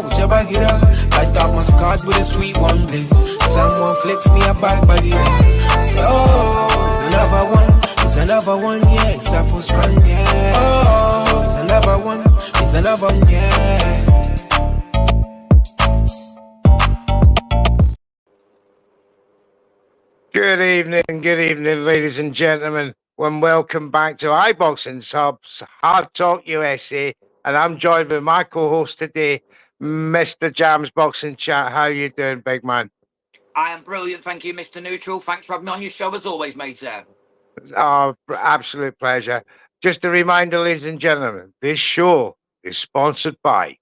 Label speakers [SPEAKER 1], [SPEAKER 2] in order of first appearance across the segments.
[SPEAKER 1] whichever get up. I start my scars with a sweet one, please. Someone flips me a bag by the So, it's another one, yeah. It's a full strong, yeah. Oh, it's another one, yeah.
[SPEAKER 2] Good evening, ladies and gentlemen, and welcome back to iBoxingHub's Hard Talk USA. And I'm joined with my co-host today, Mr. Jam's Boxing Chat. How you doing, big man?
[SPEAKER 3] I am brilliant, thank you, Mr. Neutral. Thanks for having me on your show as always, mate.
[SPEAKER 2] Oh, absolute pleasure. Just a reminder, ladies and gentlemen, this show is sponsored by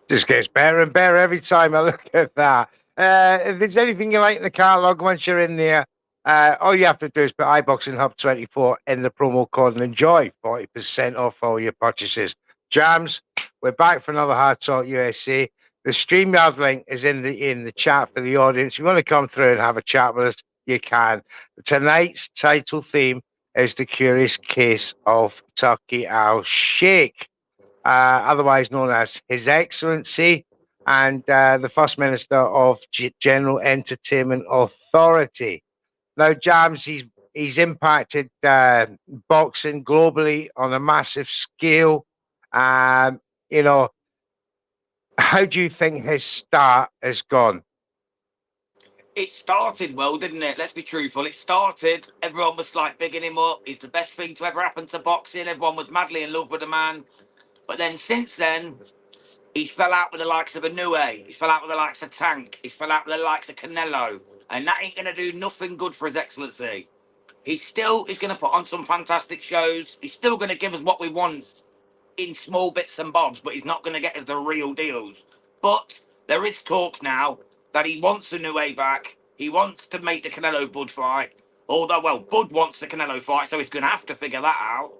[SPEAKER 2] Just gets better and better every time I look at that. If there's anything you like in the catalogue, once you're in there, all you have to do is put iBoxingHub 24 in the promo code and enjoy 40% off all your purchases. Jams, we're back for another Hard Talk USA. The StreamYard link is in the chat for the audience. If you want to come through and have a chat with us, you can. Tonight's title theme is The Curious Case of Turkey Al-Sheikh. Otherwise known as His Excellency, and the First Minister of General Entertainment Authority. Now, Jams, he's impacted boxing globally on a massive scale. You know, how do you think his start has gone?
[SPEAKER 3] It started well, didn't it? Let's be truthful. It started, everyone was like bigging him up. He's the best thing to ever happen to boxing. Everyone was madly in love with the man. But then since then, he's fell out with the likes of Inoue. He's fell out with the likes of Tank. He's fell out with the likes of Canelo. And that ain't going to do nothing good for His Excellency. He still is going to put on some fantastic shows. He's still going to give us what we want in small bits and bobs, but he's not going to get us the real deals. But there is talks now that he wants Inoue back. He wants to make the Canelo-Bud fight. Although, well, Bud wants the Canelo fight, so he's going to have to figure that out.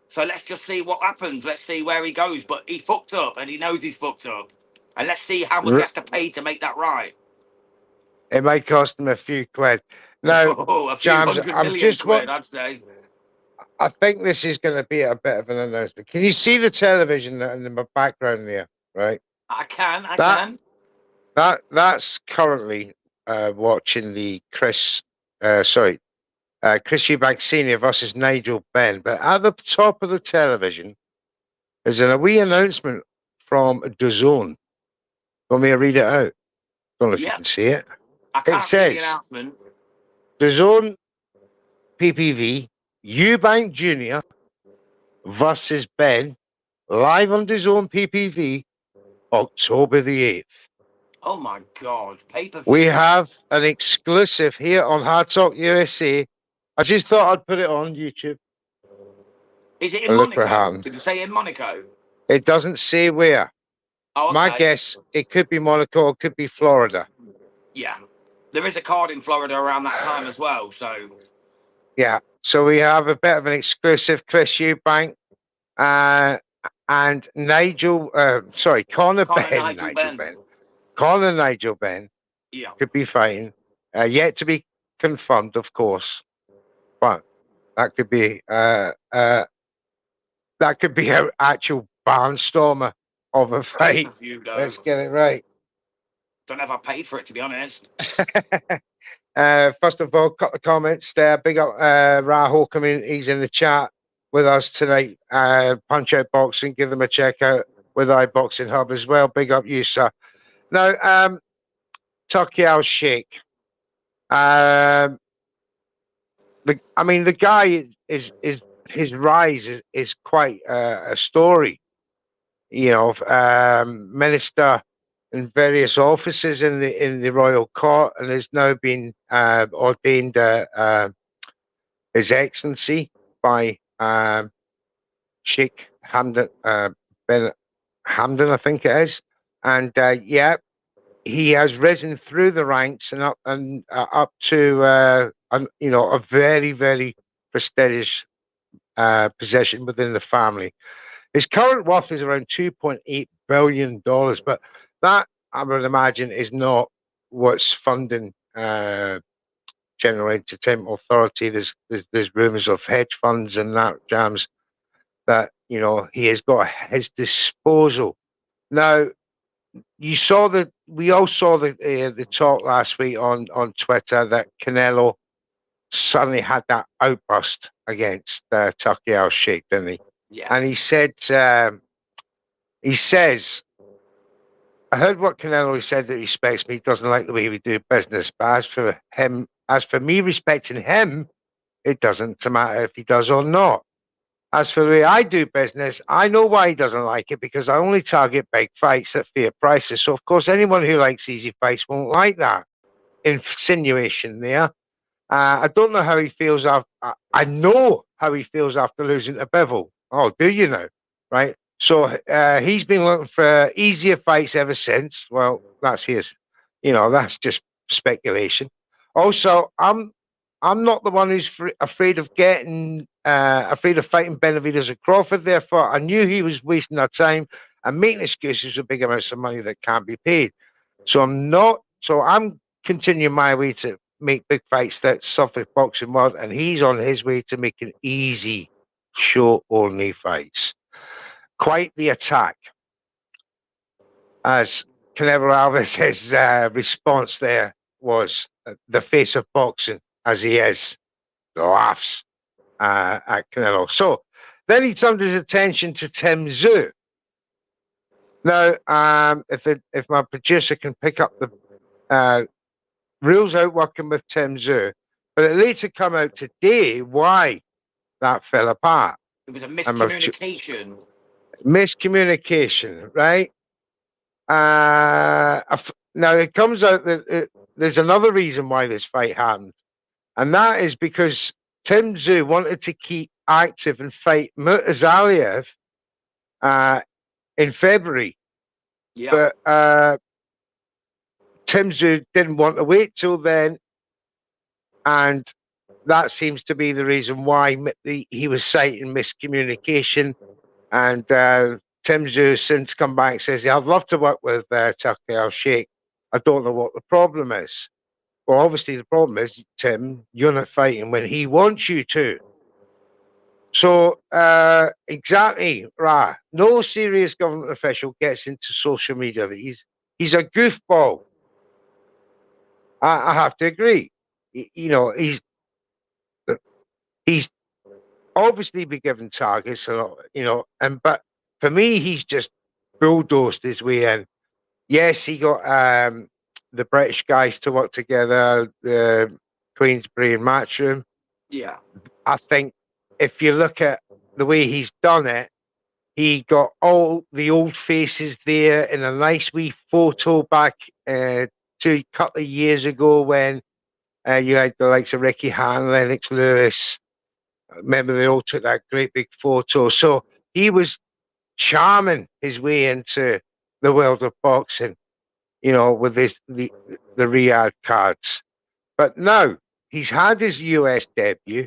[SPEAKER 3] So let's just see what happens. Let's see where he goes. But he fucked up, and he knows he's fucked up. And let's see how much he has to pay to make that right.
[SPEAKER 2] It might cost him a few quid. Now,
[SPEAKER 3] a few
[SPEAKER 2] Jams,
[SPEAKER 3] I'm just quid, I'd say.
[SPEAKER 2] I think this is going to be a bit of an announcement. Can you see the television in the background there? Right.
[SPEAKER 3] I can.
[SPEAKER 2] That's currently watching the Chris Eubank Senior versus Nigel Benn. But at the top of the television is a wee announcement from DAZN. Want me to read it out? Don't know if you can see it.
[SPEAKER 3] It says, see the announcement.
[SPEAKER 2] DAZN PPV, Eubank Jr. versus Benn, live on DAZN PPV, October the 8th.
[SPEAKER 3] Oh my God. Pay-per-view.
[SPEAKER 2] We have an exclusive here on Hard Talk USA. I just thought I'd put it on YouTube.
[SPEAKER 3] Is it in Monaco? Did you say in Monaco?
[SPEAKER 2] It doesn't say where.
[SPEAKER 3] Oh, okay.
[SPEAKER 2] My guess, it could be Monaco, it could be Florida.
[SPEAKER 3] Yeah. There is a card in Florida around that time as well, so...
[SPEAKER 2] Yeah, so we have a bit of an exclusive Chris Eubank and Nigel Benn. Conor Nigel Benn could be fighting. Yet to be confirmed, of course. But that could be an actual barnstormer of a fight. Let's get it right.
[SPEAKER 3] Don't ever pay for it, to be honest.
[SPEAKER 2] First of all, cut the comments there. Big up Rahul communities in the chat with us tonight. Punch Out Boxing, give them a check out with iBoxingHub as well. Big up you, sir. Now, Turkey Al-Sheikh. The guy is his rise is quite a story. You know, Minister in various offices in the royal court, and has now been ordained His Excellency by Sheikh Hamdan bin Hamdan, I think it is, and yeah, he has risen through the ranks and up to a very, very prestigious position within the family. His current worth is around $2.8 billion, but that, I would imagine, is not what's funding General Entertainment Authority. There's rumours of hedge funds and that jams that he has got at his disposal. Now, we all saw the talk last week on Twitter that Canelo suddenly had that outburst against Turkey Al Sheikh, didn't he?
[SPEAKER 3] Yeah.
[SPEAKER 2] And he says, I heard what Canelo said, that he respects me, he doesn't like the way we do business. But as for me respecting him, it doesn't matter if he does or not. As for the way I do business, I know why he doesn't like it, because I only target big fights at fair prices. So, of course, anyone who likes easy fights won't like that insinuation there. I don't know how he feels after. I know how he feels after losing to Bivol. Oh, do you know? Right. So he's been looking for easier fights ever since. Well, that's his. That's just speculation. Also, I'm not the one who's afraid of fighting Benavidez and Crawford. Therefore, I knew he was wasting our time and making excuses with big amounts of money that can't be paid. So I'm continuing my way to make big fights that Suffolk boxing world, and he's on his way to making easy show-only fights. Quite the attack, as Canelo Alvarez's response there was, the face of boxing, as he is, laughs at Canelo. So then he turned his attention to Tim Tszyu. Now, if my producer can pick up the rules out working with Tim Tszyu, but it later come out today why that fell apart.
[SPEAKER 3] It was a miscommunication.
[SPEAKER 2] Miscommunication, right? Now it comes out that there's another reason why this fight happened, and that is because Tim Tszyu wanted to keep active and fight Murtazaliev in February.
[SPEAKER 3] Yeah.
[SPEAKER 2] But Tim Tszyu didn't want to wait till then, and that seems to be the reason why he was citing miscommunication. And Tim Tszyu since come back and says, yeah, I'd love to work with Turkey Al Sheikh. I don't know what the problem is. Well, obviously the problem is, Tim, you're not fighting when he wants you to. So exactly, right. No serious government official gets into social media. He's a goofball. I have to agree. He's obviously been given targets, but for me, he's just bulldozed his way in. Yes, he got the British guys to work together, the Queensbury and Matchroom.
[SPEAKER 3] Yeah.
[SPEAKER 2] I think if you look at the way he's done it, he got all the old faces there in a nice wee photo back to a couple of years ago when you had the likes of Ricky Han, Lennox Lewis. Remember, they all took that great big photo. So he was charming his way into the world of boxing, with the Riyadh cards. But now he's had his US debut.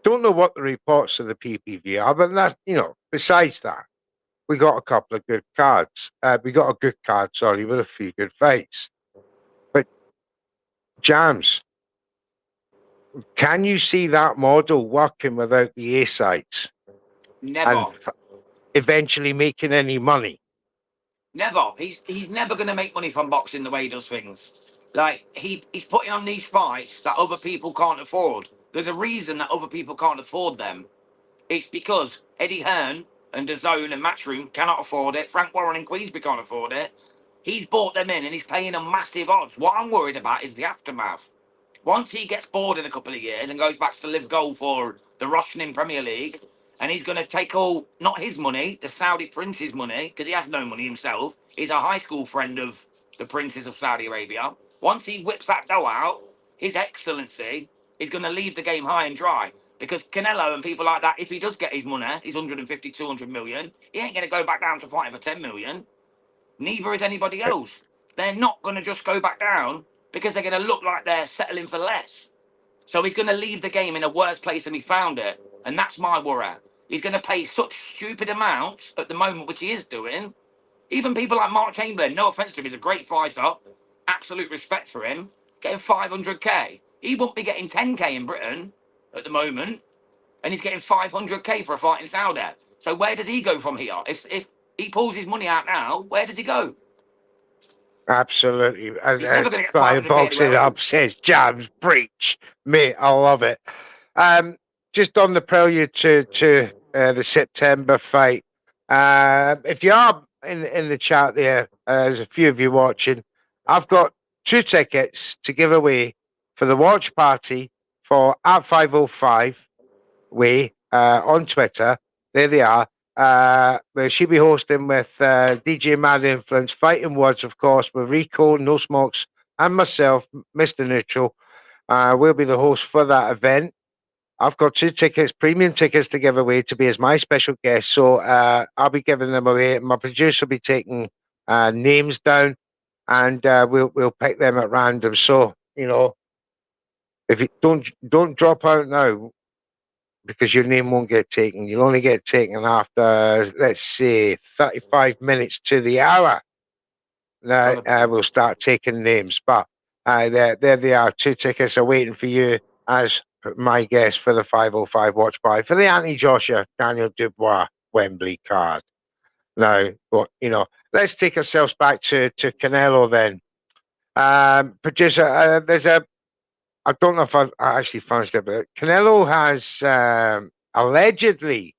[SPEAKER 2] Don't know what the reports of the PPV are, but that's, besides that, we got a couple of good cards. We got a good card, with a few good fights. But Jams, can you see that model working without the A-sides?
[SPEAKER 3] Never.
[SPEAKER 2] And eventually making any money?
[SPEAKER 3] Never. He's never going to make money from boxing the way he does things. Like, he's putting on these fights that other people can't afford. There's a reason that other people can't afford them. It's because Eddie Hearn and DAZN and Matchroom cannot afford it. Frank Warren and Queensbury can't afford it. He's bought them in and he's paying them massive odds. What I'm worried about is the aftermath. Once he gets bored in a couple of years and goes back to live goal for the Russian Premier League, and he's going to take all, not his money, the Saudi prince's money, because he has no money himself. is a high school friend of the princes of Saudi Arabia. Once he whips that dough out, His Excellency is going to leave the game high and dry. Because Canelo and people like that, if he does get his money, his 150, 200 million, he ain't going to go back down to fighting for 10 million. Neither is anybody else. They're not going to just go back down because they're going to look like they're settling for less. So he's going to leave the game in a worse place than he found it. And that's my worry. He's going to pay such stupid amounts at the moment, which he is doing. Even people like Mark Chamberlain, no offense to him, he's a great fighter. Absolute respect for him. Getting 500k. He won't be getting 10k in Britain at the moment. And he's getting 500k for a fight in Saudi. So where does he go from here? If he pulls his money out now, where does he go?
[SPEAKER 2] Absolutely.
[SPEAKER 3] He's never going to get 500k
[SPEAKER 2] Boxing
[SPEAKER 3] anywhere
[SPEAKER 2] Hub
[SPEAKER 3] else.
[SPEAKER 2] says Jams breach. Mate, I love it. Just on the prelude to the September fight. If you are in the chat there, there's a few of you watching. I've got 2 tickets to give away for the watch party for at 505 Way on Twitter. There they are. Where she'll be hosting with DJ Mad Influence, Fighting Words, of course, with Rico, No Smokes, and myself, Mr. Neutral. We'll be the host for that event. I've got 2 tickets, premium tickets to give away to be as my special guest. So I'll be giving them away. My producer will be taking names down, and we'll pick them at random. So, you know, if you don't drop out now, because your name won't get taken. You'll only get taken after, let's say, 35 minutes to the hour. Now we'll start taking names. But there they are. 2 tickets are waiting for you as my guest for the 505 watch party for the Anthony Joshua, Daniel Dubois Wembley card. Now, you know, let's take ourselves back to Canelo then. Producer, there's a, I don't know if I actually found it, but Canelo has allegedly,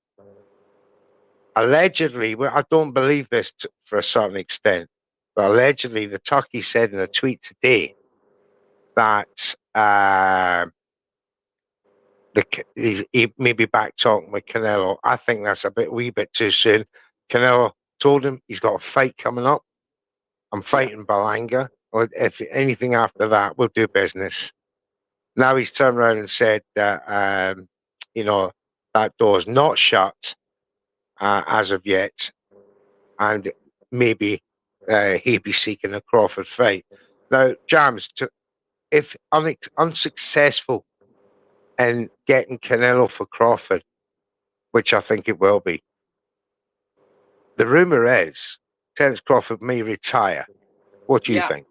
[SPEAKER 2] well, I don't believe this for a certain extent, but allegedly the Turkey said in a tweet today that he may be back talking with Canelo. I think that's a wee bit too soon. Canelo told him he's got a fight coming up. I'm fighting Balanga. Or if anything after that, we'll do business. Now he's turned around and said that, you know, that door's not shut as of yet, and maybe he'd be seeking a Crawford fight. Now, Jams, if unsuccessful in getting Canelo for Crawford, which I think it will be, the rumour is Terence Crawford may retire. What do you think?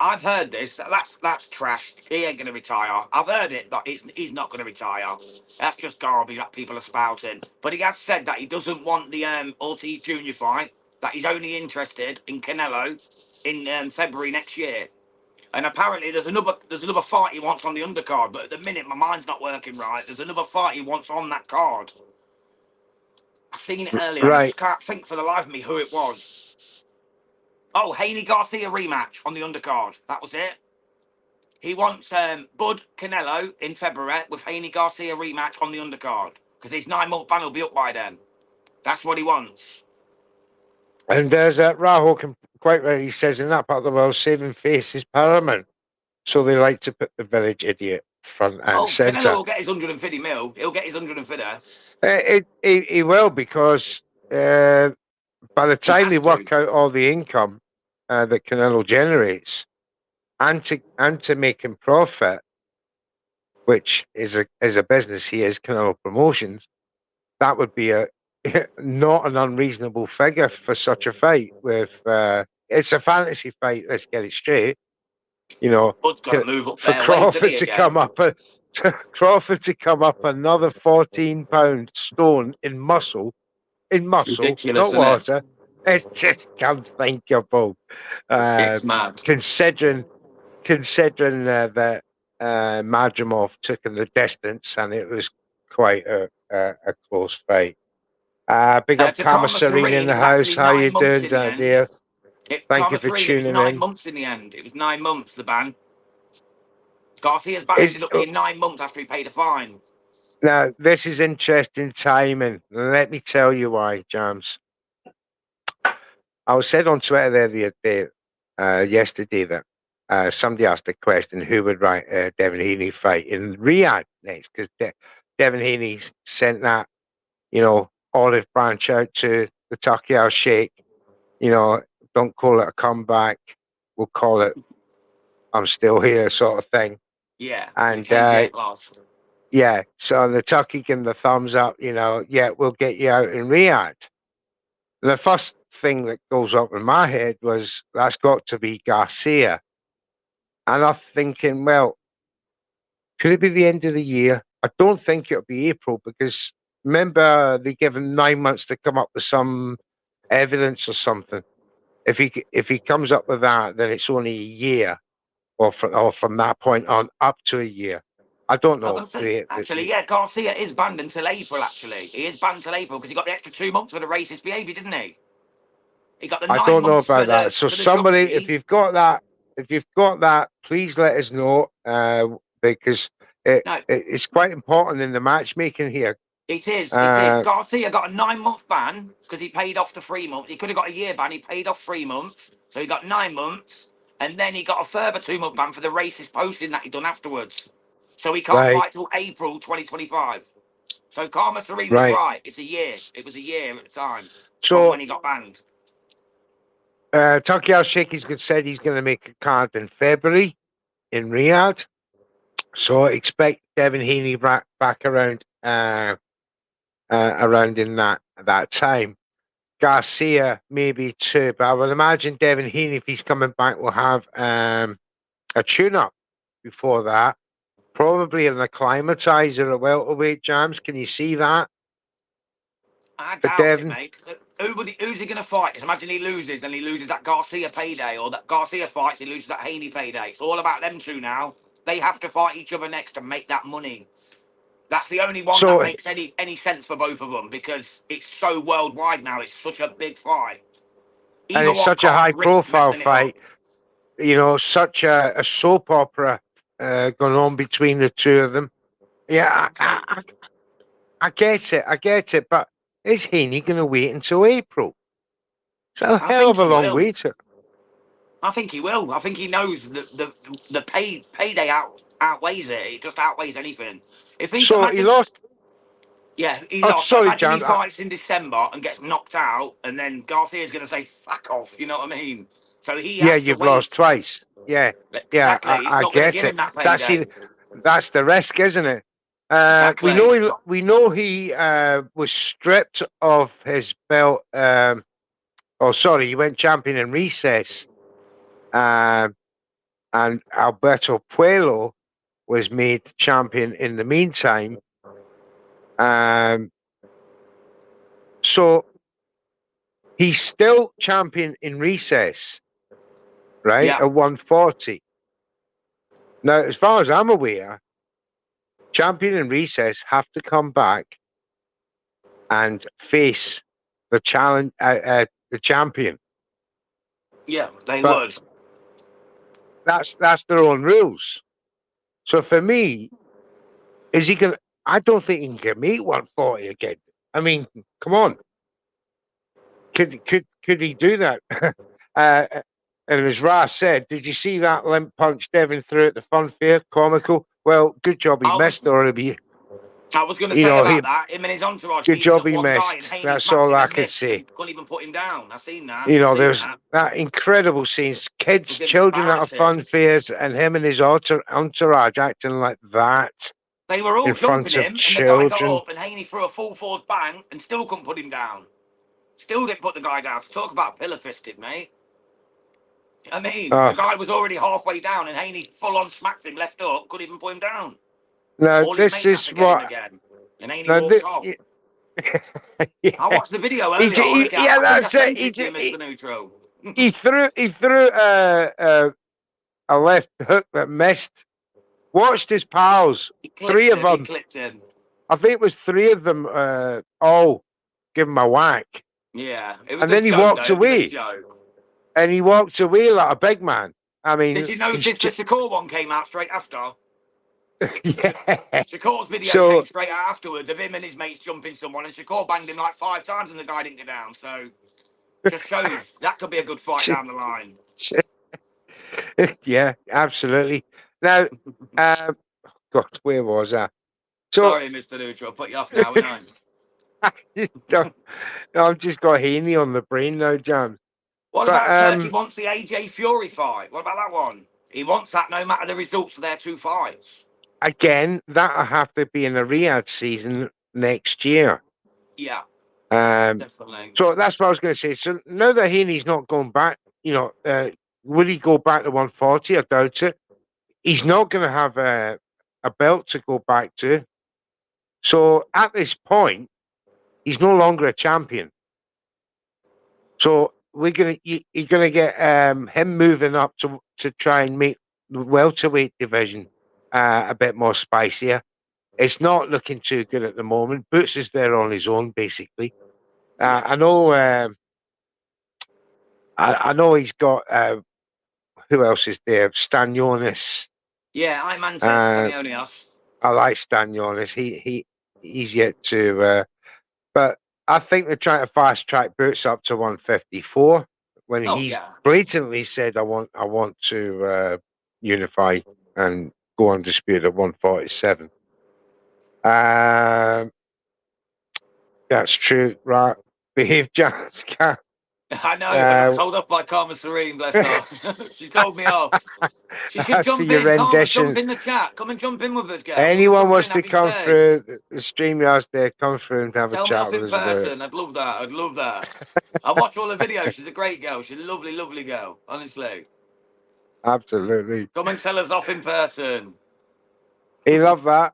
[SPEAKER 3] I've heard this. That's trash. He ain't going to retire. I've heard it, but he's not going to retire. That's just garbage that people are spouting. But he has said that he doesn't want the Ortiz Jr. fight, that he's only interested in Canelo in February next year. And apparently there's another fight he wants on the undercard, but at the minute my mind's not working right. There's another fight he wants on that card. I've seen it earlier, and I just can't think for the life of me who it was. Oh, Haney Garcia rematch on the undercard. That was it. He wants Bud Canelo in February with Haney Garcia rematch on the undercard because his 9-month ban will be up by then. That's what he wants.
[SPEAKER 2] And there's Rahul quite right. He says in that part of the world, saving face is paramount. So they like to put the village idiot front and centre.
[SPEAKER 3] Canelo will get his 150 mil. He'll get his 150.
[SPEAKER 2] He will, because by the time they work out all the income that Canelo generates, and to make him profit, which is a business he is, Canelo Promotions, that would be not an unreasonable figure for such a fight. With it's a fantasy fight. Let's get it straight. You know, for Crawford to come up, Crawford to come up another 14-pound stone in muscle, not water. It's just unthinkable.
[SPEAKER 3] It's mad.
[SPEAKER 2] Considering that Madrimov took in the distance, and it was quite a close fight. Big up Karma Serene in the house. How you doing, dear? Thank you for tuning in.
[SPEAKER 3] 9 months in the end. It was 9 months, the ban. Garcia's ban ended up being 9 months after he paid a fine.
[SPEAKER 2] Now, this is interesting timing. Let me tell you why, Jams. I was said on Twitter there the other day, yesterday that somebody asked the question who would write Devin Haney fight in Riyadh next, because Devin Haney sent that, olive branch out to the Turkey Al Sheikh. Don't call it a comeback. We'll call it I'm still here sort of thing.
[SPEAKER 3] Yeah.
[SPEAKER 2] And
[SPEAKER 3] KJ lost.
[SPEAKER 2] yeah, so the Turkey gave him the thumbs up, yeah, we'll get you out in Riyadh. The first thing that goes up in my head was that's got to be Garcia. And I'm thinking, well, could it be the end of the year? I don't think it'll be April, because remember they give him 9 months to come up with some evidence or something. If he comes up with that, then it's only a year, or from that point on up to a year. I don't know.
[SPEAKER 3] Actually, yeah, Garcia is banned until April. Actually, he is banned until April because he got the extra 2 months for the racist behaviour, didn't he? He got the
[SPEAKER 2] I
[SPEAKER 3] 9
[SPEAKER 2] don't know
[SPEAKER 3] months
[SPEAKER 2] about
[SPEAKER 3] for
[SPEAKER 2] that. So
[SPEAKER 3] for the
[SPEAKER 2] somebody,
[SPEAKER 3] drug
[SPEAKER 2] if you've got that, please let us know, because
[SPEAKER 3] No,
[SPEAKER 2] it's quite important in the matchmaking here.
[SPEAKER 3] it is. It is. Garcia got a 9-month ban because he paid off the 3 months. He could have got a year ban. He paid off 3 months, so he got 9 months, and then he got a further 2-month ban for the racist posting that he done afterwards. So he can't
[SPEAKER 2] Right,
[SPEAKER 3] fight till April 2025. So Karma 3 was
[SPEAKER 2] right.
[SPEAKER 3] right. It's a year. It was a year at the time from
[SPEAKER 2] So
[SPEAKER 3] when he got banned.
[SPEAKER 2] Turkey Al Sheikh said he's going to make a card in February in Riyadh. So expect Devin Haney back around around in that time. Garcia maybe too, but I would imagine Devin Haney, if he's coming back, will have a tune-up before that. Probably an acclimatizer at welterweight, Jams. Can you see that?
[SPEAKER 3] I
[SPEAKER 2] For
[SPEAKER 3] doubt it,
[SPEAKER 2] Devin?
[SPEAKER 3] mate. Who's he going to fight? Because imagine he loses and he loses that Garcia payday, or that Garcia fights, he loses that Haney payday. It's all about them two now. They have to fight each other next to make that money. That's the only one that
[SPEAKER 2] So,
[SPEAKER 3] makes any sense for both of them, because it's so worldwide now. It's such a big fight.
[SPEAKER 2] and
[SPEAKER 3] Either
[SPEAKER 2] it's
[SPEAKER 3] one
[SPEAKER 2] such a
[SPEAKER 3] can't risk
[SPEAKER 2] high-profile
[SPEAKER 3] messing it up.
[SPEAKER 2] fight. Such a soap opera going on between the two of them. Yeah,
[SPEAKER 3] Exactly.
[SPEAKER 2] I get it, but is Haney going to wait until April? It's a
[SPEAKER 3] I
[SPEAKER 2] hell
[SPEAKER 3] think
[SPEAKER 2] of a
[SPEAKER 3] he
[SPEAKER 2] long
[SPEAKER 3] will.
[SPEAKER 2] wait.
[SPEAKER 3] I think he will. I think he knows the payday outweighs it. It just outweighs anything. If he
[SPEAKER 2] So he
[SPEAKER 3] imagine,
[SPEAKER 2] lost.
[SPEAKER 3] yeah, he
[SPEAKER 2] Oh,
[SPEAKER 3] lost. But
[SPEAKER 2] sorry,
[SPEAKER 3] imagine he
[SPEAKER 2] Jam.
[SPEAKER 3] fights in December and gets knocked out, and then Garcia's going to say "fuck off." You know what I mean? So he
[SPEAKER 2] Yeah,
[SPEAKER 3] has to
[SPEAKER 2] you've lost
[SPEAKER 3] wait.
[SPEAKER 2] twice. Yeah,
[SPEAKER 3] Exactly. It's
[SPEAKER 2] I
[SPEAKER 3] not going to
[SPEAKER 2] get
[SPEAKER 3] give
[SPEAKER 2] it.
[SPEAKER 3] him that payday.
[SPEAKER 2] That's the risk, isn't it?
[SPEAKER 3] Exactly.
[SPEAKER 2] We know he was stripped of his belt. Oh, sorry, he went champion in recess. And Alberto Puello was made champion in the meantime. So he's still champion in recess, right?
[SPEAKER 3] Yeah.
[SPEAKER 2] At 140. Now, as far as I'm aware, champion in recess have to come back and face the the champion.
[SPEAKER 3] Yeah, they
[SPEAKER 2] But
[SPEAKER 3] would.
[SPEAKER 2] that's their own rules. So for me, is he gonna? I don't think he can meet 140 again. I mean, come on, could he do that? uh, and as Ra said, did you see that limp punch Devin threw at the fun fair? Comical. Well, good job he
[SPEAKER 3] I was
[SPEAKER 2] missed, or he'll be,
[SPEAKER 3] I was going to say
[SPEAKER 2] he
[SPEAKER 3] about that. Him and his entourage
[SPEAKER 2] good
[SPEAKER 3] beating
[SPEAKER 2] job
[SPEAKER 3] up
[SPEAKER 2] he
[SPEAKER 3] one guy, and
[SPEAKER 2] missed.
[SPEAKER 3] Haney
[SPEAKER 2] That's
[SPEAKER 3] smacked
[SPEAKER 2] all
[SPEAKER 3] him
[SPEAKER 2] I
[SPEAKER 3] and
[SPEAKER 2] could
[SPEAKER 3] missed
[SPEAKER 2] say.
[SPEAKER 3] and couldn't even put him down. I've seen that. I've seen
[SPEAKER 2] There's
[SPEAKER 3] that.
[SPEAKER 2] that incredible scenes,
[SPEAKER 3] It
[SPEAKER 2] kids,
[SPEAKER 3] was
[SPEAKER 2] children at a
[SPEAKER 3] embarrassing.
[SPEAKER 2] fun fairs, and him and his entourage acting like that
[SPEAKER 3] They were all
[SPEAKER 2] in
[SPEAKER 3] jumping
[SPEAKER 2] front of
[SPEAKER 3] him, and the guy got
[SPEAKER 2] children.
[SPEAKER 3] up, and Haney threw a full force bang and still couldn't put him down. Still didn't put the guy down. So talk about pillar fisted, mate. I mean, the
[SPEAKER 2] Oh,
[SPEAKER 3] guy was already halfway down, and Haney full on smacked him left hook, couldn't even put him down.
[SPEAKER 2] now
[SPEAKER 3] All his
[SPEAKER 2] this
[SPEAKER 3] mates had
[SPEAKER 2] is
[SPEAKER 3] to get him
[SPEAKER 2] what.
[SPEAKER 3] again, and Haney
[SPEAKER 2] Now,
[SPEAKER 3] walked off. I
[SPEAKER 2] yeah,
[SPEAKER 3] watched the video earlier. Honestly,
[SPEAKER 2] yeah,
[SPEAKER 3] I think I
[SPEAKER 2] that's it.
[SPEAKER 3] sent it to you, Mr. Neutral.
[SPEAKER 2] He threw a left hook that missed. Watched his pals,
[SPEAKER 3] He
[SPEAKER 2] three
[SPEAKER 3] clipped
[SPEAKER 2] of
[SPEAKER 3] him. He
[SPEAKER 2] them.
[SPEAKER 3] clipped him.
[SPEAKER 2] I think it was three of them. All give him a whack,
[SPEAKER 3] Yeah, it was
[SPEAKER 2] and
[SPEAKER 3] a
[SPEAKER 2] then he
[SPEAKER 3] joke, though.
[SPEAKER 2] walked
[SPEAKER 3] It was a
[SPEAKER 2] away.
[SPEAKER 3] joke.
[SPEAKER 2] And he walked away like a big man. I
[SPEAKER 3] Did
[SPEAKER 2] mean,
[SPEAKER 3] you
[SPEAKER 2] he's
[SPEAKER 3] notice the
[SPEAKER 2] just
[SPEAKER 3] Shakur one came out straight after?
[SPEAKER 2] yeah.
[SPEAKER 3] Shakur's video came
[SPEAKER 2] So
[SPEAKER 3] straight out afterwards of him and his mates jumping someone, and Shakur banged him like 5 times, and the guy didn't get down. So Just shows that could be a good fight down the line.
[SPEAKER 2] Yeah, absolutely. Now, God, where was I? So,
[SPEAKER 3] Sorry, Mr. Neutral, I'll put you off now, innit?
[SPEAKER 2] I've just got Haney on the brain now, Jam.
[SPEAKER 3] What
[SPEAKER 2] But
[SPEAKER 3] about Turkey wants the AJ Fury fight? What about that one? He wants that no matter the results of their 2 fights.
[SPEAKER 2] again, that'll have to be in the Riyadh season next year.
[SPEAKER 3] Yeah,
[SPEAKER 2] Um,
[SPEAKER 3] definitely.
[SPEAKER 2] so that's what I was going to say. So now that Haney's not going back, would he go back to 140? I doubt it. He's not going to have a belt to go back to. So at this point, he's no longer a champion. So you're gonna get him moving up to try and make the welterweight division a bit more spicier. It's not looking too good at the moment. Boots is there on his own, basically.
[SPEAKER 3] Yeah.
[SPEAKER 2] I know. I know he's got. Who else is there? Stanionis.
[SPEAKER 3] Yeah, Iman says Stanionios.
[SPEAKER 2] I like Stanionis. He's yet to. But I think they're trying to fast track Boots up to 154 when
[SPEAKER 3] Oh,
[SPEAKER 2] he's
[SPEAKER 3] yeah.
[SPEAKER 2] blatantly said, "I want to unify and go undisputed at 147." That's true, right? Behave, Jazz.
[SPEAKER 3] I know, I got told off by Karma Serene, bless her. She told me off. She should
[SPEAKER 2] As for
[SPEAKER 3] jump
[SPEAKER 2] your
[SPEAKER 3] in. Karma, jump
[SPEAKER 2] rendition,
[SPEAKER 3] in the chat. Come and jump in with us, girl. Come and
[SPEAKER 2] anyone
[SPEAKER 3] jump
[SPEAKER 2] wants
[SPEAKER 3] in.
[SPEAKER 2] to
[SPEAKER 3] Happy
[SPEAKER 2] come
[SPEAKER 3] stay.
[SPEAKER 2] through the StreamYards there, come through and have a
[SPEAKER 3] Tell me
[SPEAKER 2] chat
[SPEAKER 3] off
[SPEAKER 2] with
[SPEAKER 3] in
[SPEAKER 2] us about it.
[SPEAKER 3] person. I'd love that. I'd love that. I watch all the videos. She's a great girl. She's a lovely, lovely girl. Honestly.
[SPEAKER 2] Absolutely.
[SPEAKER 3] Come and tell us off in person.
[SPEAKER 2] He loved that.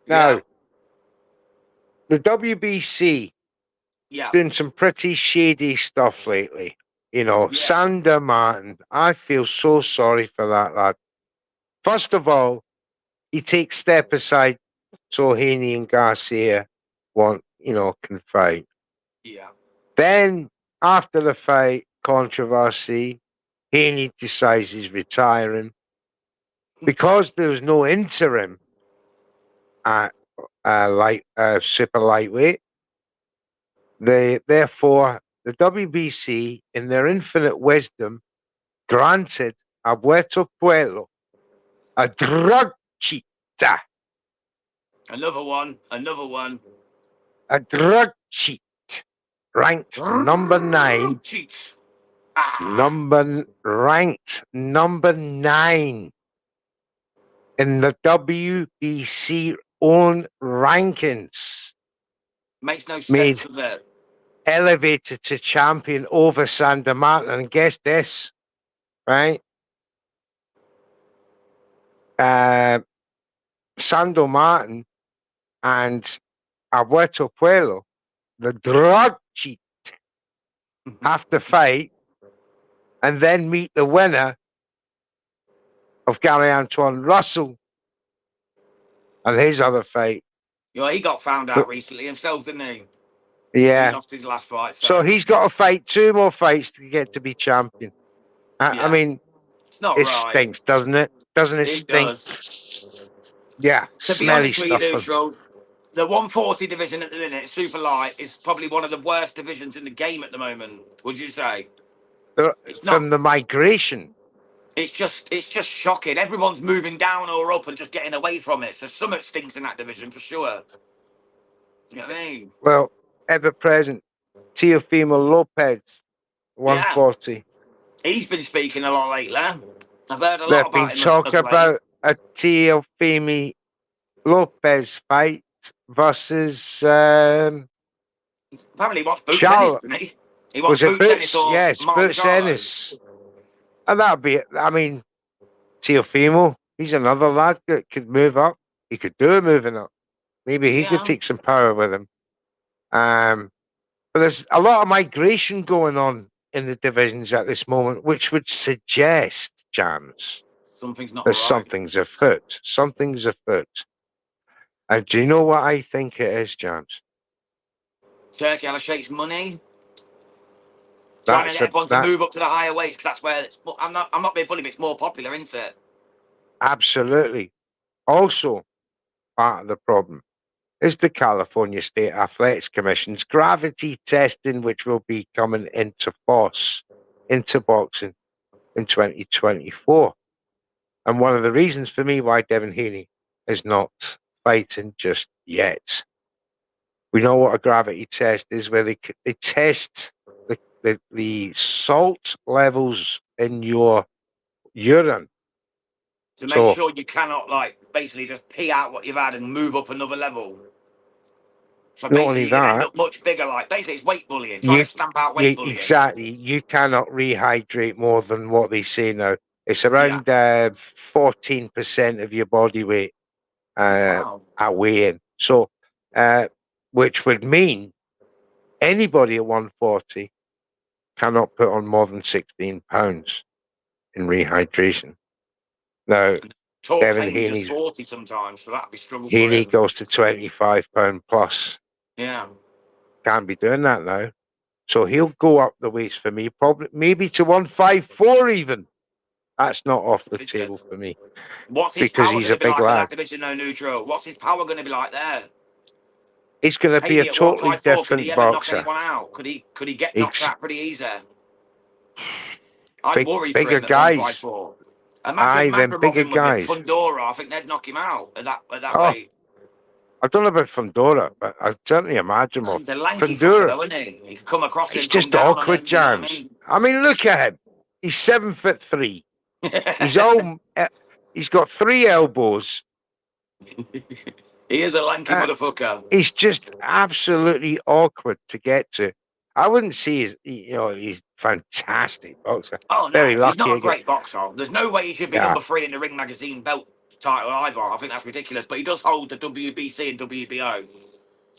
[SPEAKER 3] Yeah.
[SPEAKER 2] Now, the WBC
[SPEAKER 3] Yeah.
[SPEAKER 2] doing some pretty shady stuff lately.
[SPEAKER 3] Yeah.
[SPEAKER 2] Sander Martin. I feel so sorry for that lad. First of all, he takes step aside so Haney and Garcia can fight.
[SPEAKER 3] Yeah.
[SPEAKER 2] Then, after the fight controversy, Haney decides he's retiring. Because there was no interim at super lightweight, therefore, the WBC, in their infinite wisdom, granted Abueto Pueblo a drug cheat.
[SPEAKER 3] Another one. Another one.
[SPEAKER 2] A drug cheat. Ranked number 9.
[SPEAKER 3] Cheat.
[SPEAKER 2] Ranked number 9 in the WBC own rankings.
[SPEAKER 3] Makes no sense, does it?
[SPEAKER 2] Elevated to champion over Sander Martin. And guess this, right? Sando Martin and Abueto Pueblo, the drug cheat, have to fight and then meet the winner of Gary Antoine Russell and his other fight.
[SPEAKER 3] Yeah, he got found out recently himself, didn't he?
[SPEAKER 2] Yeah.
[SPEAKER 3] He lost his last fight.
[SPEAKER 2] So he's got to fight 2 more fights to get to be champion. I mean,
[SPEAKER 3] it's not
[SPEAKER 2] it
[SPEAKER 3] right.
[SPEAKER 2] stinks, doesn't it? Doesn't it stink?
[SPEAKER 3] Does.
[SPEAKER 2] Yeah,
[SPEAKER 3] to be
[SPEAKER 2] smelly
[SPEAKER 3] honest with you,
[SPEAKER 2] stuff.
[SPEAKER 3] Neutral, the 140 division at the minute, super light, is probably one of the worst divisions in the game at the moment. Would you say?
[SPEAKER 2] It's not from the migration.
[SPEAKER 3] It's just shocking. Everyone's moving down or up and just getting away from it. So something stinks in that division for sure. You know what I mean?
[SPEAKER 2] Well, ever present, Teofimo Lopez, 140.
[SPEAKER 3] Yeah. He's been speaking a lot lately. I've heard a lot
[SPEAKER 2] They've
[SPEAKER 3] about
[SPEAKER 2] been
[SPEAKER 3] him.
[SPEAKER 2] talking about a Teofimo Lopez fight versus
[SPEAKER 3] apparently he wants Boots Ennis, doesn't he? He wants Boots Ennis or
[SPEAKER 2] yes, Boots Ennis. And that'd be it. I mean, Teofimo, he's another lad that could move up. He could do a moving up. Maybe he could take some power with him. But there's a lot of migration going on in the divisions at this moment, which would suggest, Jams,
[SPEAKER 3] something's not
[SPEAKER 2] that
[SPEAKER 3] right.
[SPEAKER 2] something's afoot. Something's afoot. And do you know what I think it is, Jams?
[SPEAKER 3] Turkey Al-Sheikh's money. Trying to get everyone to move up to the higher weights because that's where I'm not being funny, but it's more popular, isn't it?
[SPEAKER 2] Absolutely. Also, part of the problem is the California State Athletics Commission's gravity testing, which will be coming into force into boxing in 2024. And one of the reasons for me why Devin Haney is not fighting just yet. We know what a gravity test is, where they test the salt levels in your urine.
[SPEAKER 3] To make sure you cannot, like, basically just pee out what you've had and move up another level. So
[SPEAKER 2] Not only
[SPEAKER 3] basically, you're going to end
[SPEAKER 2] that,
[SPEAKER 3] up much bigger. Like, basically, it's weight bullying, trying to stamp out weight bullying.
[SPEAKER 2] Exactly. You cannot rehydrate more than what they say now. It's around 14% of your body weight
[SPEAKER 3] Wow.
[SPEAKER 2] at weigh-in. So, which would mean anybody at 140 cannot put on more than 16 pounds in rehydration. Now, Devin Haney's
[SPEAKER 3] 40 sometimes, so that'd be struggle for
[SPEAKER 2] Haney
[SPEAKER 3] him.
[SPEAKER 2] goes to 25 pound plus.
[SPEAKER 3] Yeah.
[SPEAKER 2] Can't be doing that now. So he'll go up the weights for me, probably maybe to 154 even. That's not off the table for me.
[SPEAKER 3] What's his
[SPEAKER 2] because
[SPEAKER 3] power
[SPEAKER 2] he's
[SPEAKER 3] going
[SPEAKER 2] a
[SPEAKER 3] to be
[SPEAKER 2] big
[SPEAKER 3] like in
[SPEAKER 2] lad.
[SPEAKER 3] that division, no neutral? What's his power going to be like there?
[SPEAKER 2] He's going to be a
[SPEAKER 3] Haney at
[SPEAKER 2] totally
[SPEAKER 3] 154, could he
[SPEAKER 2] different
[SPEAKER 3] ever knock
[SPEAKER 2] boxer.
[SPEAKER 3] anyone out? Could he get knocked out pretty easy? I'd
[SPEAKER 2] Big,
[SPEAKER 3] worry for
[SPEAKER 2] bigger
[SPEAKER 3] him at
[SPEAKER 2] guys.
[SPEAKER 3] 154.
[SPEAKER 2] Aye,
[SPEAKER 3] Imagine
[SPEAKER 2] them bigger
[SPEAKER 3] Magramov with
[SPEAKER 2] guys.
[SPEAKER 3] Fundora. I think they'd knock him out at that
[SPEAKER 2] Oh,
[SPEAKER 3] weight.
[SPEAKER 2] I don't know about Fundora, but I certainly imagine more.
[SPEAKER 3] He's a lanky
[SPEAKER 2] Fundora,
[SPEAKER 3] fucker, though, isn't he? He could come across him,
[SPEAKER 2] he's
[SPEAKER 3] come
[SPEAKER 2] just
[SPEAKER 3] down on
[SPEAKER 2] awkward,
[SPEAKER 3] him. You know what
[SPEAKER 2] Jams. I mean, look at him. He's 7'3". He's all. He's got 3 elbows.
[SPEAKER 3] He is a lanky motherfucker.
[SPEAKER 2] He's just absolutely awkward to get to. I wouldn't say he's fantastic boxer.
[SPEAKER 3] Oh, no,
[SPEAKER 2] Very lucky.
[SPEAKER 3] he's not a great boxer. There's no way he should be number 3 in the Ring Magazine belt title either. I think that's ridiculous. But he does hold the WBC and WBO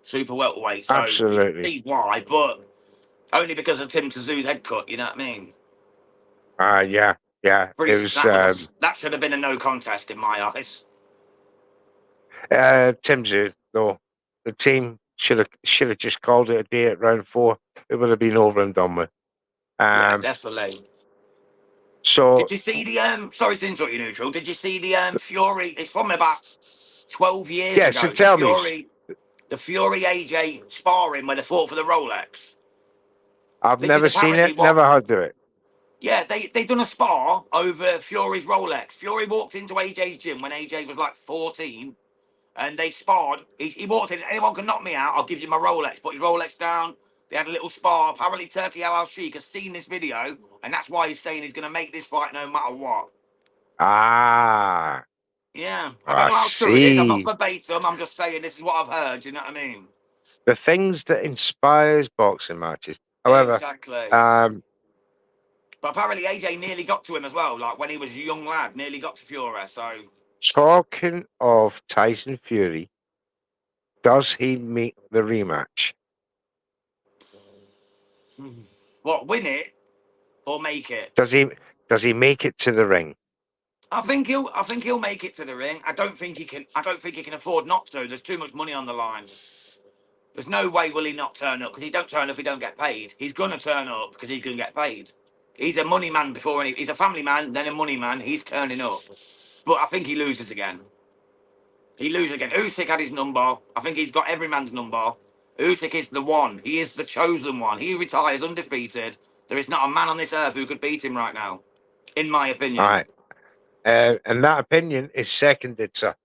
[SPEAKER 3] super welterweight. So you can see why, but only because of Tim Tszew's head cut, you know what I mean?
[SPEAKER 2] Yeah. It was,
[SPEAKER 3] that should have been a no contest in my eyes.
[SPEAKER 2] Tim Tszyu, no. The team should have just called it a day at round 4. It would have been over and done with.
[SPEAKER 3] Yeah, definitely.
[SPEAKER 2] So
[SPEAKER 3] did you see the sorry to interrupt you, neutral? Did you see the Fury? It's from about 12 years ago.
[SPEAKER 2] So tell me.
[SPEAKER 3] The Fury AJ sparring where they fought for the Rolex.
[SPEAKER 2] I've never seen it, never heard of it.
[SPEAKER 3] Yeah, they done a spar over Fury's Rolex. Fury walked into AJ's gym when AJ was like 14, and they sparred. He walked in, anyone can knock me out, I'll give you my Rolex. Put his Rolex down. They had a little spar. Apparently Turkey Al Sheikh has seen this video, and that's why he's saying he's going to make this fight no matter what. Yeah, I don't know how true it is. I'm not verbatim. I'm just saying this is what I've heard. You know what I mean?
[SPEAKER 2] The things that inspires boxing matches. However,
[SPEAKER 3] exactly. But apparently AJ nearly got to him as well. Like when he was a young lad, nearly got to Fury. So
[SPEAKER 2] talking of Tyson Fury, does he make the rematch?
[SPEAKER 3] What, win it or make it?
[SPEAKER 2] Does he make it to the ring?
[SPEAKER 3] I think he'll make it to the ring. I don't think he can afford not to. There's too much money on the line. There's no way will he not turn up, because he don't turn up, he don't get paid. He's gonna turn up because he's gonna get paid. He's a money man before he's a family man, then a money man. He's turning up. But I think he loses again. He loses again. Usyk had his number. I think he's got every man's number. Usyk is the one. He is the chosen one. He retires undefeated. There is not a man on this earth who could beat him right now, in my opinion.
[SPEAKER 2] All right. And that opinion is seconded, sir.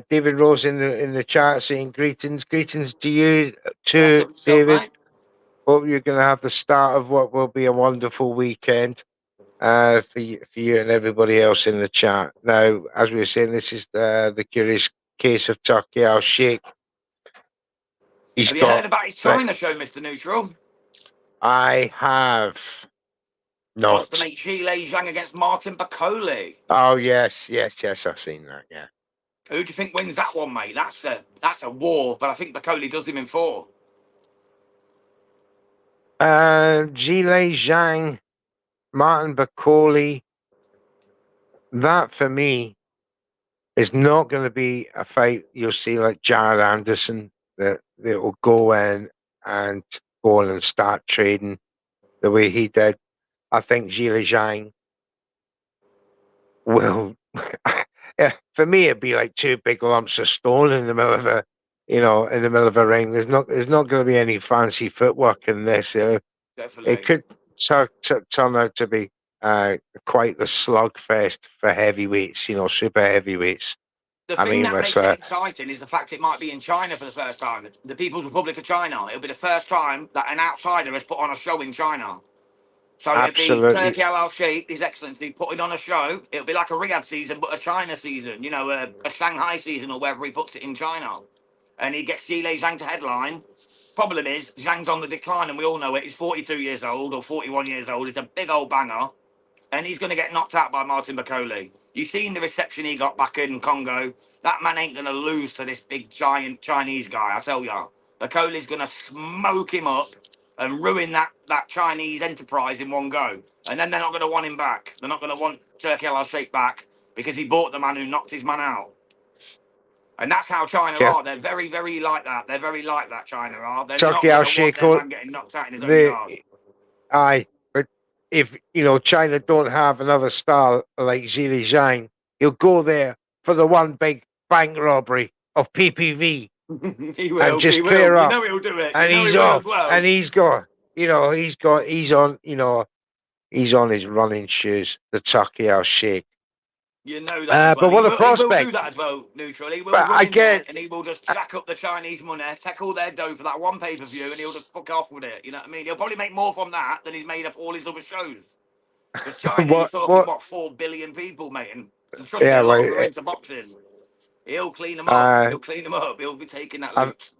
[SPEAKER 2] David Rose in the chat saying greetings to you too, David. Mate. Hope you're going to have the start of what will be a wonderful weekend for you and everybody else in the chat. Now, as we were saying, this is the curious case of Turkey Al Sheikh.
[SPEAKER 3] Have you heard about his China show, Mr. Neutral?
[SPEAKER 2] I have not.
[SPEAKER 3] Wants to make Zhilei Zhang against Martin Bakole.
[SPEAKER 2] Oh yes, I've seen that. Yeah.
[SPEAKER 3] Who do you think wins that one, mate? That's a war, but I think Bakole does him in 4.
[SPEAKER 2] Zhilei Zhang, Martin Bakole. That for me is not going to be a fight you'll see like Jared Anderson that will go in and start trading the way he did. I think Zhilei Zhang will. For me, it'd be like 2 big lumps of stone in the middle of you know, in the middle of a ring. There's not going to be any fancy footwork in this. It
[SPEAKER 3] Definitely.
[SPEAKER 2] could turn out to be quite the slugfest for heavyweights, you know, super heavyweights.
[SPEAKER 3] The
[SPEAKER 2] I
[SPEAKER 3] thing
[SPEAKER 2] mean,
[SPEAKER 3] that
[SPEAKER 2] with
[SPEAKER 3] makes it exciting is the fact it might be in China for the first time. The People's Republic of China. It'll be the first time that an outsider has put on a show in China. So it'll be
[SPEAKER 2] absolutely,
[SPEAKER 3] Turkey Al Sheikh, His Excellency, putting on a show. It'll be like a Riyadh season, but a China season. You know, a Shanghai season or wherever he puts it in China. And he gets Zhile Zhang to headline. Problem is, Zhang's on the decline, and we all know it. He's 42 years old or 41 years old. He's a big old banger, and he's going to get knocked out by Martin Bakole. You've seen the reception he got back in Congo. That man ain't going to lose to this big, giant Chinese guy, I tell ya. Bakole's going to smoke him up and ruin that Chinese enterprise in one go. And then they're not going to want him back. They're not going to want Turkey Al Sheikh back because he bought the man who knocked his man out. And that's how China
[SPEAKER 2] yeah.
[SPEAKER 3] are. They're very, very like that. They're very like that, China are. They're not
[SPEAKER 2] Turkey
[SPEAKER 3] going
[SPEAKER 2] Al
[SPEAKER 3] to want
[SPEAKER 2] Sheikh,
[SPEAKER 3] their man getting knocked out in his own
[SPEAKER 2] the
[SPEAKER 3] yard.
[SPEAKER 2] aye, but if you know China don't have another star like Zhili Zhang, he'll go there for the one big bank robbery of PPV
[SPEAKER 3] He
[SPEAKER 2] and
[SPEAKER 3] will. He
[SPEAKER 2] just
[SPEAKER 3] will.
[SPEAKER 2] clear
[SPEAKER 3] You
[SPEAKER 2] up,
[SPEAKER 3] know he'll do it. You
[SPEAKER 2] and
[SPEAKER 3] know he
[SPEAKER 2] he's
[SPEAKER 3] will as
[SPEAKER 2] off,
[SPEAKER 3] well.
[SPEAKER 2] and he's on, you know, he's on his running shoes, the Turkey Al Sheikh.
[SPEAKER 3] You know that as well.
[SPEAKER 2] But what a
[SPEAKER 3] He will do
[SPEAKER 2] prospect!
[SPEAKER 3] that as well, neutral. He will
[SPEAKER 2] But
[SPEAKER 3] run in there
[SPEAKER 2] again,
[SPEAKER 3] and he will just
[SPEAKER 2] uh,
[SPEAKER 3] jack up the Chinese money, take all their dough for that one pay-per-view, and he'll just fuck off with it. You know what I mean? He'll probably make more from that than he's made off all his other shows. Because China, you're talking,
[SPEAKER 2] what?
[SPEAKER 3] what, 4 billion people, mate? And trust me,
[SPEAKER 2] Yeah,
[SPEAKER 3] a lot of them are
[SPEAKER 2] well,
[SPEAKER 3] into boxing. He'll clean them up.
[SPEAKER 2] uh,
[SPEAKER 3] He'll clean them up. He'll be taking that
[SPEAKER 2] I,
[SPEAKER 3] loot.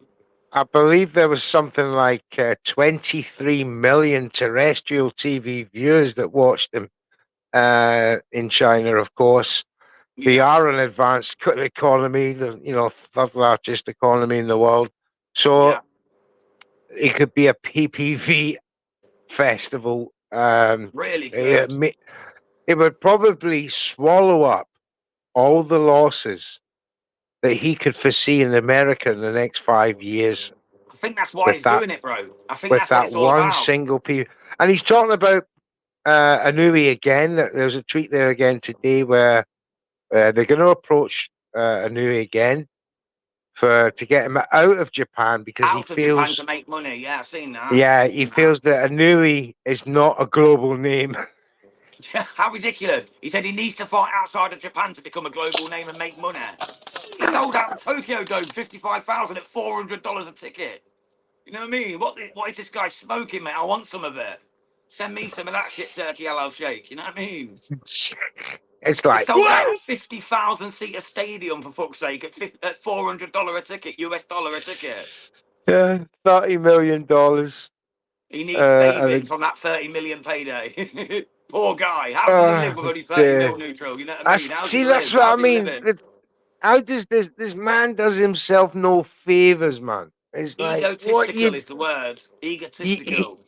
[SPEAKER 2] I believe there was something like 23 million terrestrial TV viewers that watched him in China, of course. They
[SPEAKER 3] Yeah.
[SPEAKER 2] are an advanced economy, the third largest economy in the world. So
[SPEAKER 3] Yeah.
[SPEAKER 2] it could be a PPV festival.
[SPEAKER 3] Really
[SPEAKER 2] It,
[SPEAKER 3] could.
[SPEAKER 2] it would probably swallow up all the losses that he could foresee in America in the next 5 years
[SPEAKER 3] I think that's why
[SPEAKER 2] with
[SPEAKER 3] he's
[SPEAKER 2] that
[SPEAKER 3] doing it, bro. I think
[SPEAKER 2] with
[SPEAKER 3] that's what
[SPEAKER 2] that
[SPEAKER 3] it's all
[SPEAKER 2] one
[SPEAKER 3] about.
[SPEAKER 2] single piece. And he's talking about Anui again. There's a tweet there again today where they're going to approach Anui again to get him out of Japan because he
[SPEAKER 3] Out of Japan to
[SPEAKER 2] feels,
[SPEAKER 3] make money. Yeah, I've seen that.
[SPEAKER 2] yeah,
[SPEAKER 3] I've
[SPEAKER 2] he
[SPEAKER 3] seen that.
[SPEAKER 2] feels that Anui is not a global name.
[SPEAKER 3] How ridiculous. He said he needs to fight outside of Japan to become a global name and make money. He sold out the Tokyo Dome, 55,000 at $400 a ticket. You know what I mean? What is this guy smoking, mate? I want some of it. Send me some of that shit, Turkey Al Sheikh. You know what I mean?
[SPEAKER 2] It's
[SPEAKER 3] He
[SPEAKER 2] like,
[SPEAKER 3] sold out a
[SPEAKER 2] what?
[SPEAKER 3] 50,000 seater stadium, for fuck's sake, at $400 a ticket, US dollar a ticket.
[SPEAKER 2] Yeah, $30 million.
[SPEAKER 3] He needs savings
[SPEAKER 2] And
[SPEAKER 3] from that 30 million payday. Poor guy. How does he live with only 30 mil neutral? You know what I mean? How's he
[SPEAKER 2] see, that's
[SPEAKER 3] live?
[SPEAKER 2] what I
[SPEAKER 3] How's he
[SPEAKER 2] mean.
[SPEAKER 3] living?
[SPEAKER 2] How does this man does himself no favors, man? It's like what
[SPEAKER 3] Egotistical is the word.
[SPEAKER 2] you,
[SPEAKER 3] Egotistical.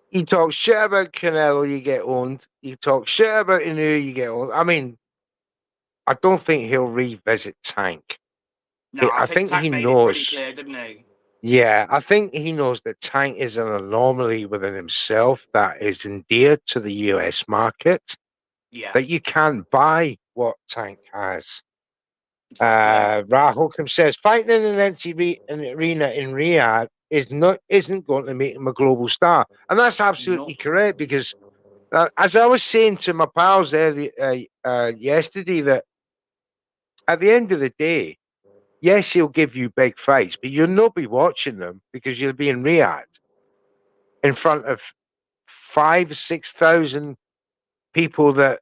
[SPEAKER 2] you talk shit about Canelo, you get owned. You talk shit about Inu, you get owned. I mean, I don't think he'll revisit Tank.
[SPEAKER 3] No, I
[SPEAKER 2] I
[SPEAKER 3] think
[SPEAKER 2] think he
[SPEAKER 3] Tank made it pretty
[SPEAKER 2] knows.
[SPEAKER 3] clear, didn't he?
[SPEAKER 2] Yeah, I think he knows that Tank is an anomaly within himself that is endeared to the US market.
[SPEAKER 3] Yeah,
[SPEAKER 2] That you can't buy what Tank has.
[SPEAKER 3] exactly.
[SPEAKER 2] Rahulkim says fighting in an an arena in Riyadh isn't going to make him a global star, and that's absolutely
[SPEAKER 3] No.
[SPEAKER 2] correct because as I was saying to my pals there yesterday, that at the end of the day, yes, he'll give you big fights, but you'll not be watching them because you'll be in Riyadh in front of 5,000 6,000 people that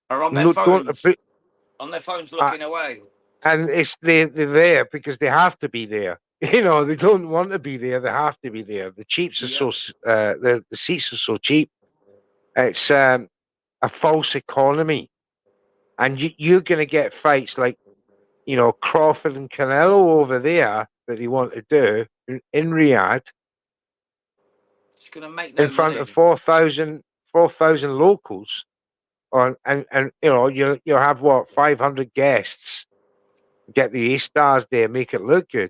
[SPEAKER 3] Are on their
[SPEAKER 2] don't
[SPEAKER 3] phones. On their phones looking away.
[SPEAKER 2] and they're there because they have to be there. You know, they don't want to be there; they have to be there. The cheaps are
[SPEAKER 3] Yep.
[SPEAKER 2] the seats are so cheap. It's a false economy, and you're going to get fights like Crawford and Canelo over there that they want to do in Riyadh
[SPEAKER 3] It's going to make
[SPEAKER 2] in
[SPEAKER 3] no
[SPEAKER 2] front of
[SPEAKER 3] money.
[SPEAKER 2] 4,000 locals, and you'll have what 500 guests. Get the A stars there, make it look good.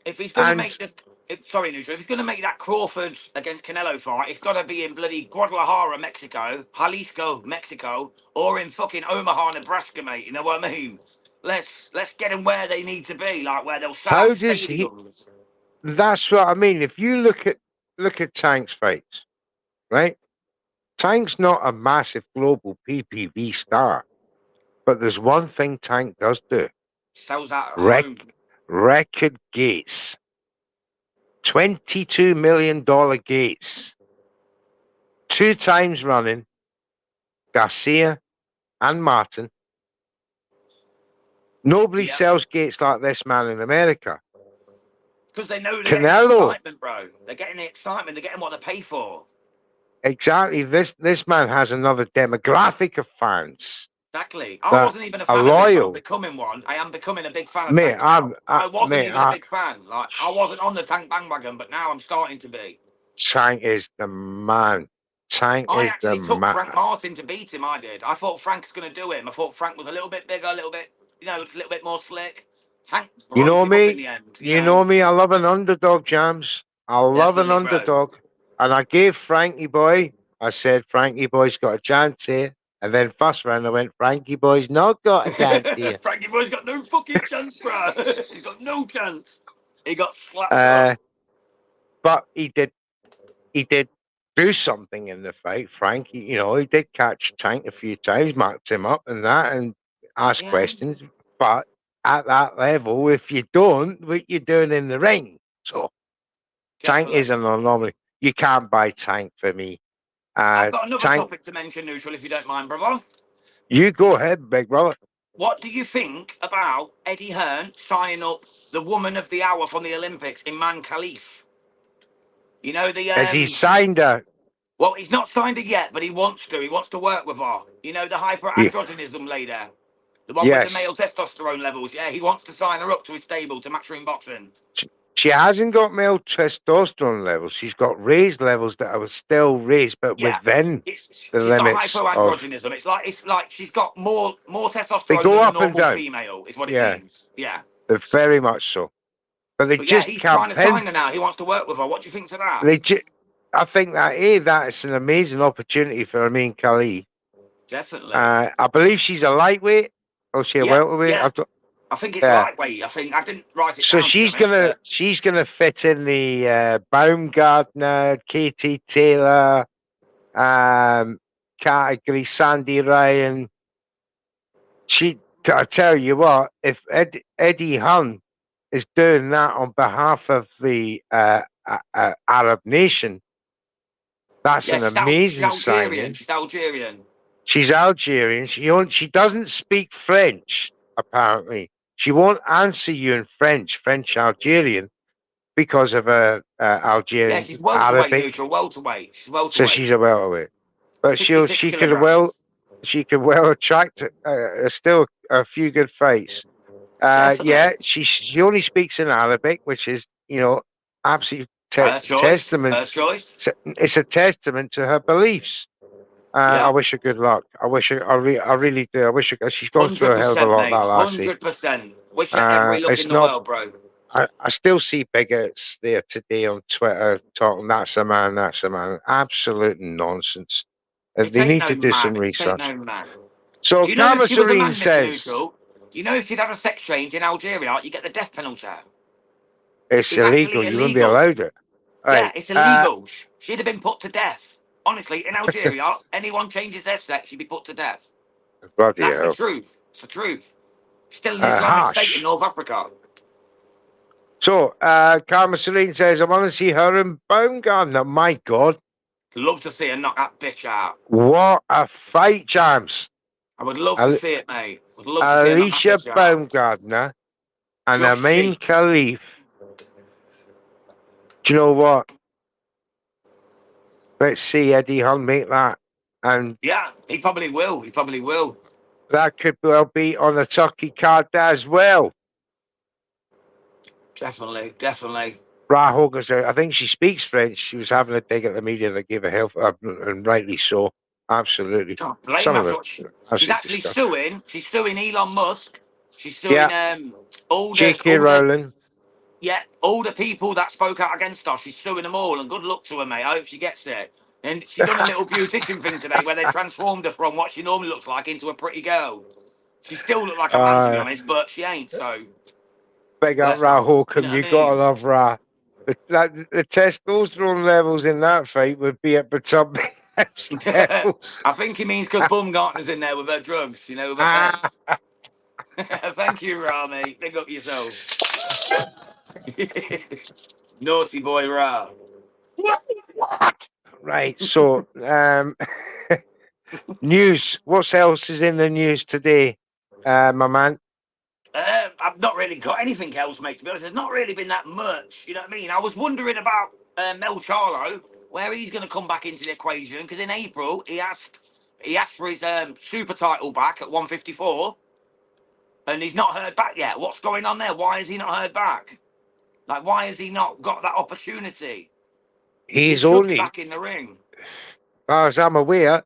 [SPEAKER 3] If he's going to
[SPEAKER 2] And
[SPEAKER 3] make sorry, Neutral. If he's going to make that Crawford against Canelo fight, it's got to be in bloody Guadalajara, Mexico, Jalisco, Mexico, or in fucking Omaha, Nebraska, mate. You know what I mean? let's get them where they need to be, like where they'll sell
[SPEAKER 2] How
[SPEAKER 3] out
[SPEAKER 2] does he?
[SPEAKER 3] stadiums.
[SPEAKER 2] That's what I mean. If you look at Tank's fights, right? Tank's not a massive global PPV star, but there's one thing Tank does do:
[SPEAKER 3] Sells out at home.
[SPEAKER 2] record gates, $22 million gates, 2 times running. Garcia and Martin. Nobody
[SPEAKER 3] Yeah.
[SPEAKER 2] sells gates like this man in America.
[SPEAKER 3] Because they know they're
[SPEAKER 2] Canelo.
[SPEAKER 3] getting the excitement, bro. They're getting the excitement. They're getting what they pay for.
[SPEAKER 2] Exactly. This man has another demographic of fans.
[SPEAKER 3] Exactly. I wasn't even a fan of him. I'm becoming one. I am becoming a big fan of
[SPEAKER 2] mate,
[SPEAKER 3] Tank now. I wasn't even a big fan. Like I wasn't on the Tank bandwagon, but now I'm starting to be.
[SPEAKER 2] Tank is the man. Tank
[SPEAKER 3] I
[SPEAKER 2] is the
[SPEAKER 3] actually took
[SPEAKER 2] man.
[SPEAKER 3] Frank Martin to beat him. I did. I thought Frank's going to do him. I thought Frank was a little bit bigger, a little bit, a little bit more slick. Tank broke him up in the end.
[SPEAKER 2] You know me. I love an underdog, Jams. I love an underdog.
[SPEAKER 3] Bro.
[SPEAKER 2] And I gave Frankie Boy. I said Frankie Boy's got a chance here. And then first round I went, Frankie Boy's not got a chance here.
[SPEAKER 3] Frankie Boy's got no fucking chance, bro. He's got no chance. He got slapped up.
[SPEAKER 2] But he did do something in the fight. Frankie, he did catch Tank a few times, marked him up and that, and asked questions. But at that level, if you don't, what you doing in the ring? So Tank is an anomaly. You can't buy Tank for me.
[SPEAKER 3] I've got another topic to mention, Neutral, if you don't mind, brother.
[SPEAKER 2] You go ahead, big brother.
[SPEAKER 3] What do you think about Eddie Hearn signing up the woman of the hour from the Olympics, Iman Khalif? You know the
[SPEAKER 2] Has he signed her?
[SPEAKER 3] Well, he's not signed her yet, but he wants to. He wants to work with her. You know the hyperandrogenism lady, the one with the male testosterone levels. Yeah, he wants to sign her up to his stable to Matchroom Boxing.
[SPEAKER 2] She hasn't got male testosterone levels. She's got raised levels that are still raised, but within the limits.
[SPEAKER 3] She's got hyperandrogenism. It's like she's got more testosterone
[SPEAKER 2] they go
[SPEAKER 3] than
[SPEAKER 2] up
[SPEAKER 3] a normal
[SPEAKER 2] and down.
[SPEAKER 3] female. Is what it means. Yeah.
[SPEAKER 2] Very much so. But they just
[SPEAKER 3] he's
[SPEAKER 2] can't
[SPEAKER 3] trying to sign her now. He wants to work with her. What do you think to that?
[SPEAKER 2] I think that's an amazing opportunity for Iman Khalif.
[SPEAKER 3] Definitely.
[SPEAKER 2] I believe she's a lightweight, or she a welterweight.
[SPEAKER 3] Yeah. I think it's lightweight. I didn't write it down. So
[SPEAKER 2] she's gonna fit in the Baumgartner, Katie Taylor category. Sandy Ryan. I tell you what, if Eddie Hearn is doing that on behalf of the Arab nation, that's an amazing signing.
[SPEAKER 3] She's Algerian.
[SPEAKER 2] She's Algerian. She doesn't speak French, apparently. She won't answer you in French Algerian, because of her Algerian.
[SPEAKER 3] Yeah, she's welterweight,
[SPEAKER 2] Arabic.
[SPEAKER 3] Neutral, welterweight. She's welterweight.
[SPEAKER 2] So she's a welterweight. But she could well attract still a few good fights. She only speaks in Arabic, which is, absolute testament.
[SPEAKER 3] Her choice.
[SPEAKER 2] It's a testament to her beliefs. I wish her good luck. I really do. I wish she's gone through a hell of a lot that last season.
[SPEAKER 3] 100%. Wish her every luck in the world, bro.
[SPEAKER 2] I still see bigots there today on Twitter talking, that's a man. Absolute nonsense. They need to do some research. So Karma Serene says,
[SPEAKER 3] you know, if she'd had a sex change in Algeria, you get the death penalty.
[SPEAKER 2] It's illegal. You wouldn't be allowed it.
[SPEAKER 3] Yeah, it's illegal. She'd have been put to death. Honestly, in Algeria, anyone changes their sex, you'd be put to death. That's the truth. It's the truth. Still in the Islamic State in North Africa.
[SPEAKER 2] So, Karma Serene says, I want to see her and Baumgartner. My God.
[SPEAKER 3] Love to see her knock that bitch out.
[SPEAKER 2] What a fight, James.
[SPEAKER 3] I would love to see it, mate. Would love to
[SPEAKER 2] Alicia Baumgartner and Iman Khalif. Do you know what? Let's see Eddie Hearn make that. And
[SPEAKER 3] yeah, he probably will. He probably will.
[SPEAKER 2] That could well be on a Turkey card as well.
[SPEAKER 3] Definitely.
[SPEAKER 2] I think she speaks French. She was having a dig at the media that gave her help, and rightly so. Absolutely.
[SPEAKER 3] Can't blame her. She's actually suing. She's suing Elon Musk. She's suing all the
[SPEAKER 2] J.K. Rowling.
[SPEAKER 3] Yeah, all the people that spoke out against her. She's suing them all, and good luck to her, mate. I hope she gets it. And she's done a little beautician thing today where they transformed her from what she normally looks like into a pretty girl. She still looked like a man, to be
[SPEAKER 2] Uh,
[SPEAKER 3] honest, but she ain't. So
[SPEAKER 2] Big up
[SPEAKER 3] bless her.
[SPEAKER 2] Ra
[SPEAKER 3] You
[SPEAKER 2] Holcomb.
[SPEAKER 3] know
[SPEAKER 2] You
[SPEAKER 3] what I
[SPEAKER 2] gotta
[SPEAKER 3] mean?
[SPEAKER 2] love Ra. The testosterone levels in that fight would be at the top levels.
[SPEAKER 3] I think he means because Bumgartner's in there with her drugs, you know, with her
[SPEAKER 2] Ah,
[SPEAKER 3] pets. Thank you, Ra, mate. Big up yourself. Naughty boy, Ra.
[SPEAKER 2] what? Right. So, news. What else is in the news today, my man?
[SPEAKER 3] I've not really got anything else, mate, to be honest. There's not really been that much, you know what I mean? I was wondering about Mel Charlo, where he's going to come back into the equation, because in April, he asked for his super title back at 154, and he's not heard back yet. What's going on there? Why has he not heard back? Like, why has he not got that opportunity? He
[SPEAKER 2] He's
[SPEAKER 3] should be
[SPEAKER 2] only,
[SPEAKER 3] back in the ring.
[SPEAKER 2] as I'm aware,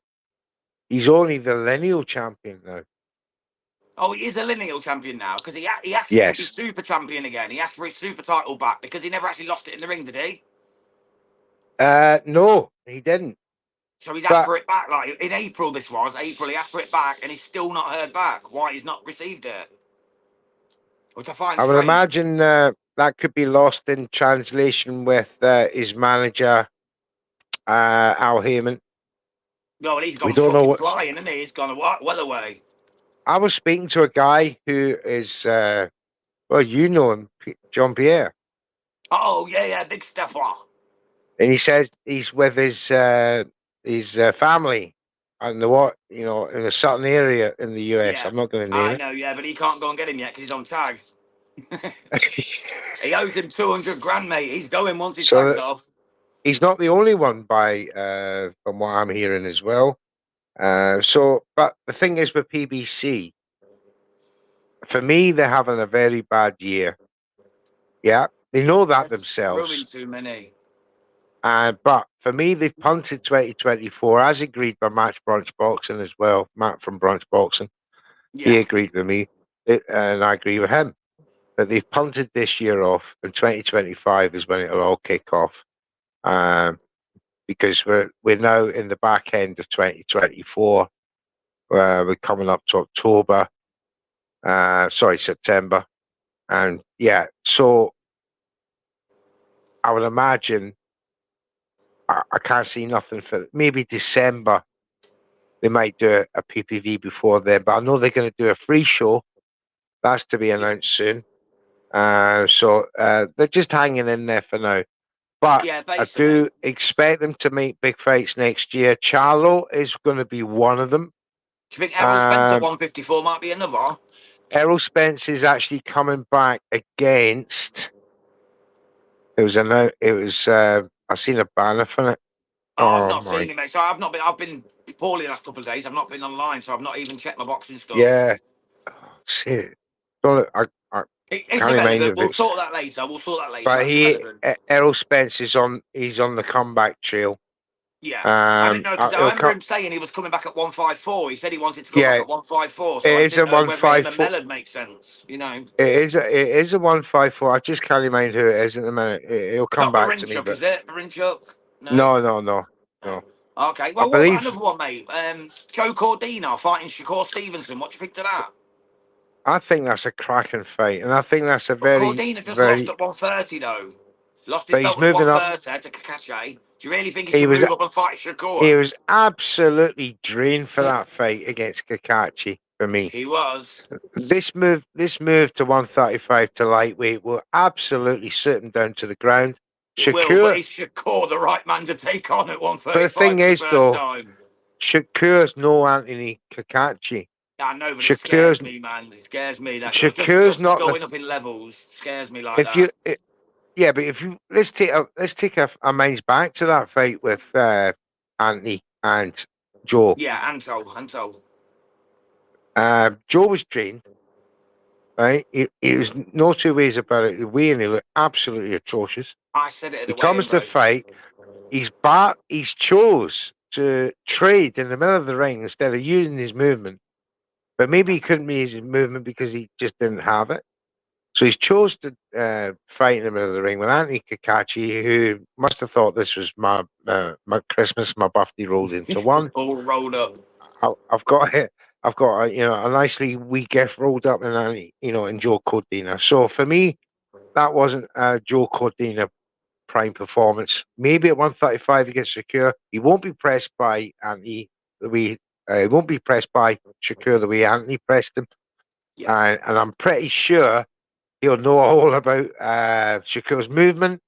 [SPEAKER 2] he's only the lineal champion now.
[SPEAKER 3] Oh, he is a lineal champion now, because he asked to be
[SPEAKER 2] Yes.
[SPEAKER 3] super champion again. He asked for his super title back, because he never actually lost it in the ring, did he?
[SPEAKER 2] No, he didn't.
[SPEAKER 3] So he's asked
[SPEAKER 2] But
[SPEAKER 3] for it back, like in April. This was April. He asked for it back, and he's still not heard back. Why he's not received it, which I find
[SPEAKER 2] I would
[SPEAKER 3] strange.
[SPEAKER 2] imagine that could be lost in translation with his manager, Al Heyman.
[SPEAKER 3] No, well, he's
[SPEAKER 2] We
[SPEAKER 3] gone
[SPEAKER 2] don't know
[SPEAKER 3] fucking
[SPEAKER 2] what's.
[SPEAKER 3] flying, isn't he? He's gone well away.
[SPEAKER 2] I was speaking to a guy who is, well, you know him, John Pierre,
[SPEAKER 3] Oh yeah, big Stefan.
[SPEAKER 2] and he says he's with his family, and in a certain area in the US.
[SPEAKER 3] Yeah,
[SPEAKER 2] I'm not going to name
[SPEAKER 3] I
[SPEAKER 2] it.
[SPEAKER 3] know. Yeah, but he can't go and get him yet because he's on tag. He owes him 200 grand, mate. He's going once his tag's
[SPEAKER 2] So
[SPEAKER 3] off.
[SPEAKER 2] he's not the only one from what I'm hearing as well. But the thing is with PBC, for me, they're having a very bad year. Yeah, they know that
[SPEAKER 3] That's
[SPEAKER 2] themselves.
[SPEAKER 3] ruined too many.
[SPEAKER 2] But for me, they've punted 2024 as agreed by Match Brunch Boxing as well. Matt from Brunch Boxing, he
[SPEAKER 3] Yeah,
[SPEAKER 2] agreed with me, and I agree with him. That they've punted this year off, and 2025 is when it'll all kick off. Because we're now in the back end of 2024. We're coming up to October. September. And yeah, so I would imagine I can't see nothing for maybe December. They might do a PPV before then, but I know they're going to do a free show. That's to be announced soon. So they're just hanging in there for now. But
[SPEAKER 3] yeah,
[SPEAKER 2] I
[SPEAKER 3] basically.
[SPEAKER 2] do expect them to make big fights next year. Charlo is going to be one of them.
[SPEAKER 3] Do you think Errol Spence at 154 might be another?
[SPEAKER 2] Errol Spence is actually coming back against. It was I've seen a banner for it.
[SPEAKER 3] Oh, I've
[SPEAKER 2] Oh
[SPEAKER 3] not
[SPEAKER 2] my,
[SPEAKER 3] seen it, mate. So I've been poorly the last couple of days. I've not been online, so I've not even checked my boxing stuff.
[SPEAKER 2] yeah. Oh, shit. I
[SPEAKER 3] It's
[SPEAKER 2] can't remember
[SPEAKER 3] irrelevant.
[SPEAKER 2] if
[SPEAKER 3] We'll
[SPEAKER 2] it's.
[SPEAKER 3] sort that later.
[SPEAKER 2] But
[SPEAKER 3] That's irrelevant.
[SPEAKER 2] Errol Spence is on. He's on the comeback trail.
[SPEAKER 3] Yeah. I didn't know because I
[SPEAKER 2] It'll
[SPEAKER 3] remember
[SPEAKER 2] come.
[SPEAKER 3] him saying he was coming back at 154. He said he wanted to come back
[SPEAKER 2] Yeah,
[SPEAKER 3] at 154.
[SPEAKER 2] it
[SPEAKER 3] So I
[SPEAKER 2] is a
[SPEAKER 3] didn't know
[SPEAKER 2] one
[SPEAKER 3] whether him
[SPEAKER 2] five
[SPEAKER 3] and
[SPEAKER 2] four.
[SPEAKER 3] Mellon makes sense. You know,
[SPEAKER 2] It is a 154. I just can't remember who it is at the minute. It'll come
[SPEAKER 3] not
[SPEAKER 2] back to me,
[SPEAKER 3] Barinchuk,
[SPEAKER 2] but
[SPEAKER 3] is it? Barinchuk? No.
[SPEAKER 2] no.
[SPEAKER 3] Oh. Okay.
[SPEAKER 2] I
[SPEAKER 3] Well, what about
[SPEAKER 2] believe.
[SPEAKER 3] another one, mate? Joe Cordina fighting Shakur Stevenson. What do you think of that?
[SPEAKER 2] I think that's a cracking fight, and I think that's a
[SPEAKER 3] But
[SPEAKER 2] very,
[SPEAKER 3] Cordina just lost
[SPEAKER 2] very.
[SPEAKER 3] at 130 though. Lost his
[SPEAKER 2] But he's
[SPEAKER 3] belt at
[SPEAKER 2] moving up.
[SPEAKER 3] 130 to Kakache. Do you really think he
[SPEAKER 2] He
[SPEAKER 3] should
[SPEAKER 2] was
[SPEAKER 3] move up and fight
[SPEAKER 2] he
[SPEAKER 3] Shakur?
[SPEAKER 2] was absolutely drained for that fight against Kakachi. For me,
[SPEAKER 3] He was.
[SPEAKER 2] this move to 135 to lightweight will absolutely sit him down to the ground.
[SPEAKER 3] It will, but
[SPEAKER 2] Shakur,
[SPEAKER 3] is Shakur the right man to take on at
[SPEAKER 2] but the
[SPEAKER 3] 135
[SPEAKER 2] thing
[SPEAKER 3] for the
[SPEAKER 2] is
[SPEAKER 3] first
[SPEAKER 2] though,
[SPEAKER 3] time?
[SPEAKER 2] Shakur's no Anthony Kakachi.
[SPEAKER 3] I know, but it
[SPEAKER 2] Shakur's
[SPEAKER 3] scares me, man. It scares me that
[SPEAKER 2] Shakur's
[SPEAKER 3] just
[SPEAKER 2] not the.
[SPEAKER 3] going up in levels scares me like
[SPEAKER 2] If
[SPEAKER 3] that.
[SPEAKER 2] you Yeah, but if you let's take our minds back to that fight with Anthony and Joe.
[SPEAKER 3] Yeah, Anto.
[SPEAKER 2] Joe was trained, right? It was no two ways about it. The way and he looked absolutely atrocious.
[SPEAKER 3] I said it at
[SPEAKER 2] He
[SPEAKER 3] the weigh-in,
[SPEAKER 2] comes to
[SPEAKER 3] bro.
[SPEAKER 2] fight. He's chose to trade in the middle of the ring instead of using his movement. But maybe he couldn't use his movement because he just didn't have it. So he's chose to fight in the middle of the ring with Anthony Kakachi, who must have thought this was my Christmas, my birthday rolled into one.
[SPEAKER 3] All rolled up.
[SPEAKER 2] I've got it. I've got a nicely wee gift rolled up in Joe Cordina. So for me, that wasn't Joe Cordina prime performance. Maybe at 135 he gets Shakur. He won't be pressed by Anthony the way he won't be pressed by Shakur the way Anthony pressed him.
[SPEAKER 3] Yeah.
[SPEAKER 2] And I'm pretty sure he'll know all about Shakur's movement,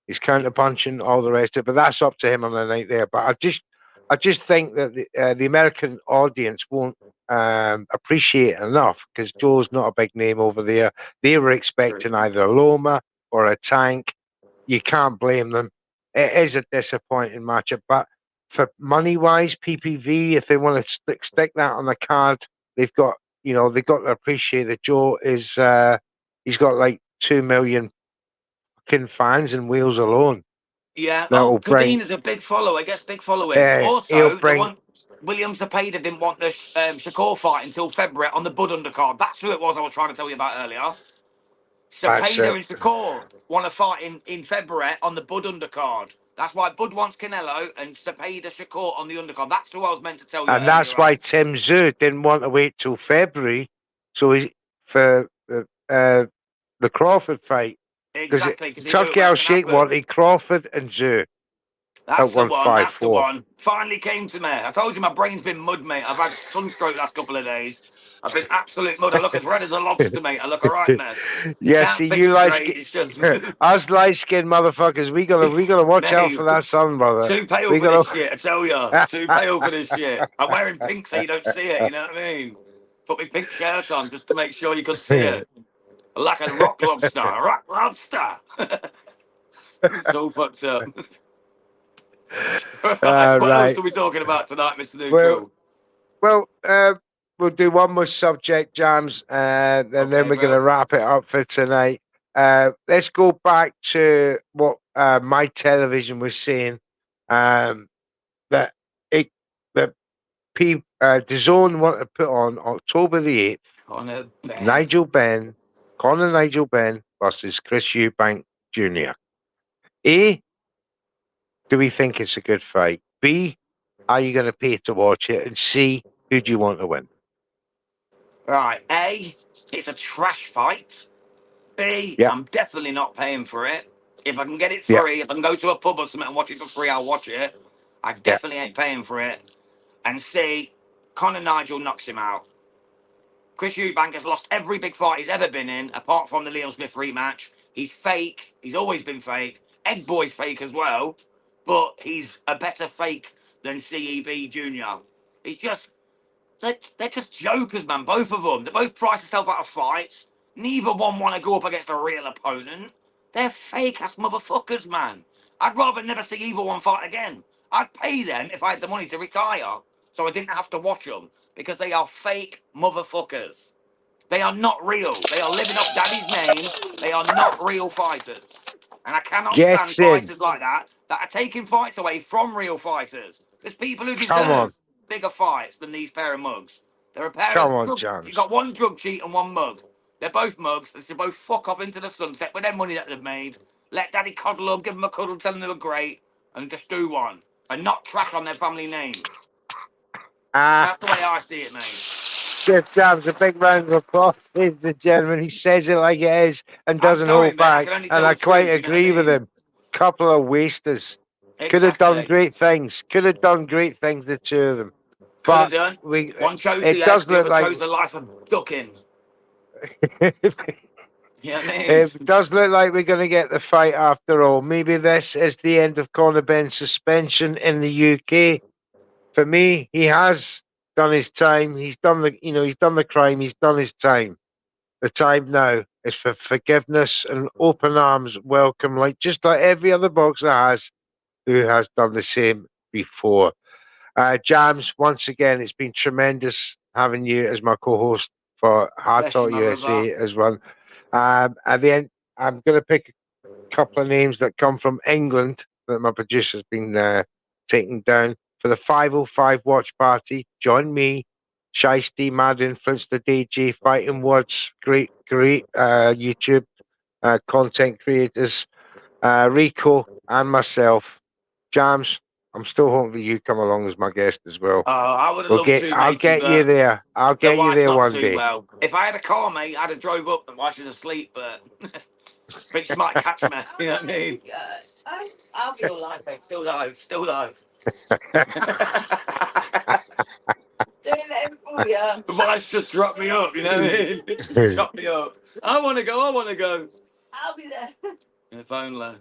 [SPEAKER 2] his counter punching, all the rest of it. But that's up to him on the night there. But I just think that the American audience won't appreciate it enough because Joe's not a big name over there. They were expecting either a Loma or a Tank. You can't blame them. It is a disappointing matchup, but for money-wise, PPV, if they want to stick that on the card, they've got they've got to appreciate that Joe is he's got like 2 million fucking fans in Wales alone.
[SPEAKER 3] Yeah.
[SPEAKER 2] That'll bring
[SPEAKER 3] Cordina's a big follower. Gets big following.
[SPEAKER 2] he'll
[SPEAKER 3] Also,
[SPEAKER 2] bring
[SPEAKER 3] William Cepeda didn't want the Shakur fight until February on the Bud undercard. That's who it was I was trying to tell you about earlier.
[SPEAKER 2] that's
[SPEAKER 3] Cepeda
[SPEAKER 2] it.
[SPEAKER 3] and Shakur want to fight in February on the Bud undercard. That's why Bud wants Canelo and Cepeda Shakur on the undercard. That's who I was meant to tell you
[SPEAKER 2] And
[SPEAKER 3] earlier
[SPEAKER 2] that's why
[SPEAKER 3] on.
[SPEAKER 2] Tim Tszyu didn't want to wait till February, so for the Crawford fight.
[SPEAKER 3] Exactly, because he knew it
[SPEAKER 2] Turkey Al
[SPEAKER 3] weren't going to
[SPEAKER 2] Sheikh
[SPEAKER 3] happen.
[SPEAKER 2] wanted Crawford and Tszyu
[SPEAKER 3] That's
[SPEAKER 2] at
[SPEAKER 3] the one. That's the
[SPEAKER 2] 154.
[SPEAKER 3] one. Finally came to me. I told you my brain's been mud, mate. I've had sunstroke last couple of days. I've been absolute mud. I look as red as a lobster, mate. I look a right mess.
[SPEAKER 2] Yeah,
[SPEAKER 3] Can't
[SPEAKER 2] see,
[SPEAKER 3] think
[SPEAKER 2] you light
[SPEAKER 3] straight.
[SPEAKER 2] skin,
[SPEAKER 3] It's just,
[SPEAKER 2] us light skinned motherfuckers, we gotta watch out
[SPEAKER 3] mate,
[SPEAKER 2] for that sun, brother.
[SPEAKER 3] too pale
[SPEAKER 2] We
[SPEAKER 3] for this
[SPEAKER 2] gotta.
[SPEAKER 3] shit. I tell you, too pale for this shit. I'm wearing pink so you don't see it. You know what I mean? Put my pink shirt on just to make sure you could see it. Like a rock lobster. A rock lobster. It's so fucked up. Right, what else
[SPEAKER 2] Right.
[SPEAKER 3] are we talking about tonight, Mr.
[SPEAKER 2] Well,
[SPEAKER 3] Neutral?
[SPEAKER 2] well, we'll do one more subject, Jams, and then
[SPEAKER 3] Okay,
[SPEAKER 2] we're gonna
[SPEAKER 3] bro.
[SPEAKER 2] wrap it up for tonight. Let's go back to what my television was saying. That it that DAZN want to put on October the 8th.
[SPEAKER 3] Connor Ben.
[SPEAKER 2] Conor Nigel Benn versus Chris Eubank Jr. A, do we think it's a good fight? B, are you going to pay to watch it? And C, who do you want to win?
[SPEAKER 3] Right, A, it's a trash fight. B,
[SPEAKER 2] Yeah,
[SPEAKER 3] I'm definitely not paying for it. If I can get it
[SPEAKER 2] yeah,
[SPEAKER 3] free, if I can go to a pub or something and watch it for free, I'll watch it. I
[SPEAKER 2] yeah.
[SPEAKER 3] definitely ain't paying for it. And C, Conor Nigel knocks him out. Chris Eubank has lost every big fight he's ever been in, apart from the Liam Smith rematch. He's fake. He's always been fake. Egg Boy's fake as well, but he's a better fake than CEB Jr. He's just they're just jokers, man. Both of them. They both price themselves out of fights. Neither one want to go up against a real opponent. They're fake ass motherfuckers, man. I'd rather never see either one fight again. I'd pay them if I had the money to retire, so I didn't have to watch them because they are fake motherfuckers. They are not real. They are living off daddy's name. They are not real fighters. And I cannot stand
[SPEAKER 2] Gets in.
[SPEAKER 3] fighters like that are taking fights away from real fighters. There's people who
[SPEAKER 2] Come on.
[SPEAKER 3] deserve bigger fights than these pair of mugs. They're a pair
[SPEAKER 2] Come
[SPEAKER 3] of
[SPEAKER 2] on,
[SPEAKER 3] drug. You
[SPEAKER 2] Jams.
[SPEAKER 3] got one drug cheat and one mug. They're both mugs. They should both fuck off into the sunset with their money that they've made. Let daddy coddle them, give them a cuddle, tell them they were great, and just do one. And not trash on their family name. That's the way I see it, mate.
[SPEAKER 2] Jeff Jams, a big round of applause, ladies and gentlemen. He says it like it is and
[SPEAKER 3] I'm
[SPEAKER 2] doesn't
[SPEAKER 3] sorry,
[SPEAKER 2] hold
[SPEAKER 3] mate. I
[SPEAKER 2] back.
[SPEAKER 3] can only
[SPEAKER 2] And
[SPEAKER 3] tell
[SPEAKER 2] I
[SPEAKER 3] the
[SPEAKER 2] quite
[SPEAKER 3] truth. You know what I
[SPEAKER 2] agree with
[SPEAKER 3] mean?
[SPEAKER 2] him. Couple of wasters. Could have done
[SPEAKER 3] Exactly.
[SPEAKER 2] great things. Could have done great things, the two of them.
[SPEAKER 3] Could have
[SPEAKER 2] But
[SPEAKER 3] done.
[SPEAKER 2] we,
[SPEAKER 3] One chose
[SPEAKER 2] it
[SPEAKER 3] the eggs,
[SPEAKER 2] does
[SPEAKER 3] the
[SPEAKER 2] look
[SPEAKER 3] other
[SPEAKER 2] like
[SPEAKER 3] chose the life of ducking. You know what I mean?
[SPEAKER 2] it does look like we're going to get the fight after all. Maybe this is the end of Conor Benn's suspension in the UK. For me, he has done his time. He's done he's done the crime. He's done his time. The time now is for forgiveness and open arms welcome, just like every other boxer who has done the same before. Jams, once again, it's been tremendous having you as my co-host for Hard
[SPEAKER 3] Bless you,
[SPEAKER 2] Talk
[SPEAKER 3] my brother.
[SPEAKER 2] USA as well. At the end, I'm going to pick a couple of names that come from England that my producer's been taking down for the 505 watch party. Join me, Shiesty, Mad Influence, the DJ, Fighting Words, great YouTube content creators, Rico, and myself. Jams, I'm still hoping that you come along as my guest as well.
[SPEAKER 3] I would have loved to,
[SPEAKER 2] I'll
[SPEAKER 3] matey,
[SPEAKER 2] get you
[SPEAKER 3] but
[SPEAKER 2] there. I'll
[SPEAKER 3] the
[SPEAKER 2] get you
[SPEAKER 3] wife's
[SPEAKER 2] there
[SPEAKER 3] not
[SPEAKER 2] one
[SPEAKER 3] too
[SPEAKER 2] day.
[SPEAKER 3] well. If I had a car, mate, I'd have drove up and while she's asleep, but I think she might catch me. You know what I mean? I'll be all right, mate. Still alive. Still alive. Don't let him fool you. The wife just dropped me up, you know what I mean? Just dropped me up. I want to go. I'll be there. If only.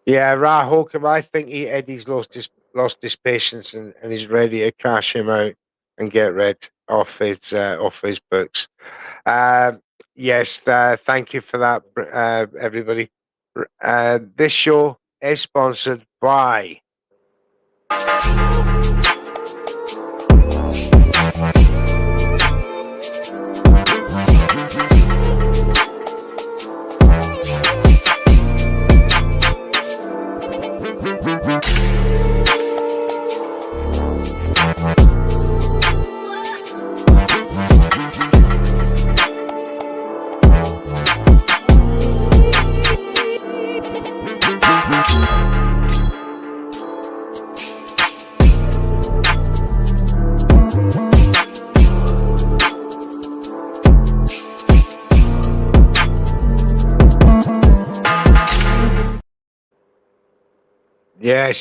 [SPEAKER 2] Yeah, Ra Holcomb, I think Eddie's lost his patience and he's ready to cash him out and get rid off his books. Yes, thank you for that, everybody. This show is sponsored by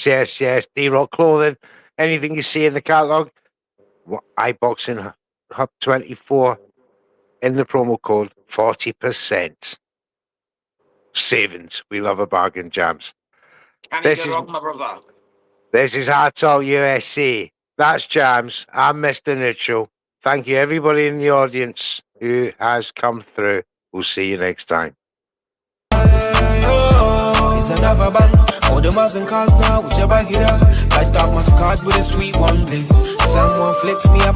[SPEAKER 2] Yes. D-Rock Clothing. Anything you see in the catalogue, iBoxingHub 24 in the promo code 40% savings. We love a bargain, Jams.
[SPEAKER 3] This is my brother.
[SPEAKER 2] This is Hard Talk USA. That's Jams. I'm Mr. Neutral. Thank you, everybody in the audience who has come through. We'll see you next time.
[SPEAKER 1] It's another bang. All the and cars now, whichever get up. I start my card with a sweet one, please. Someone flicks me up.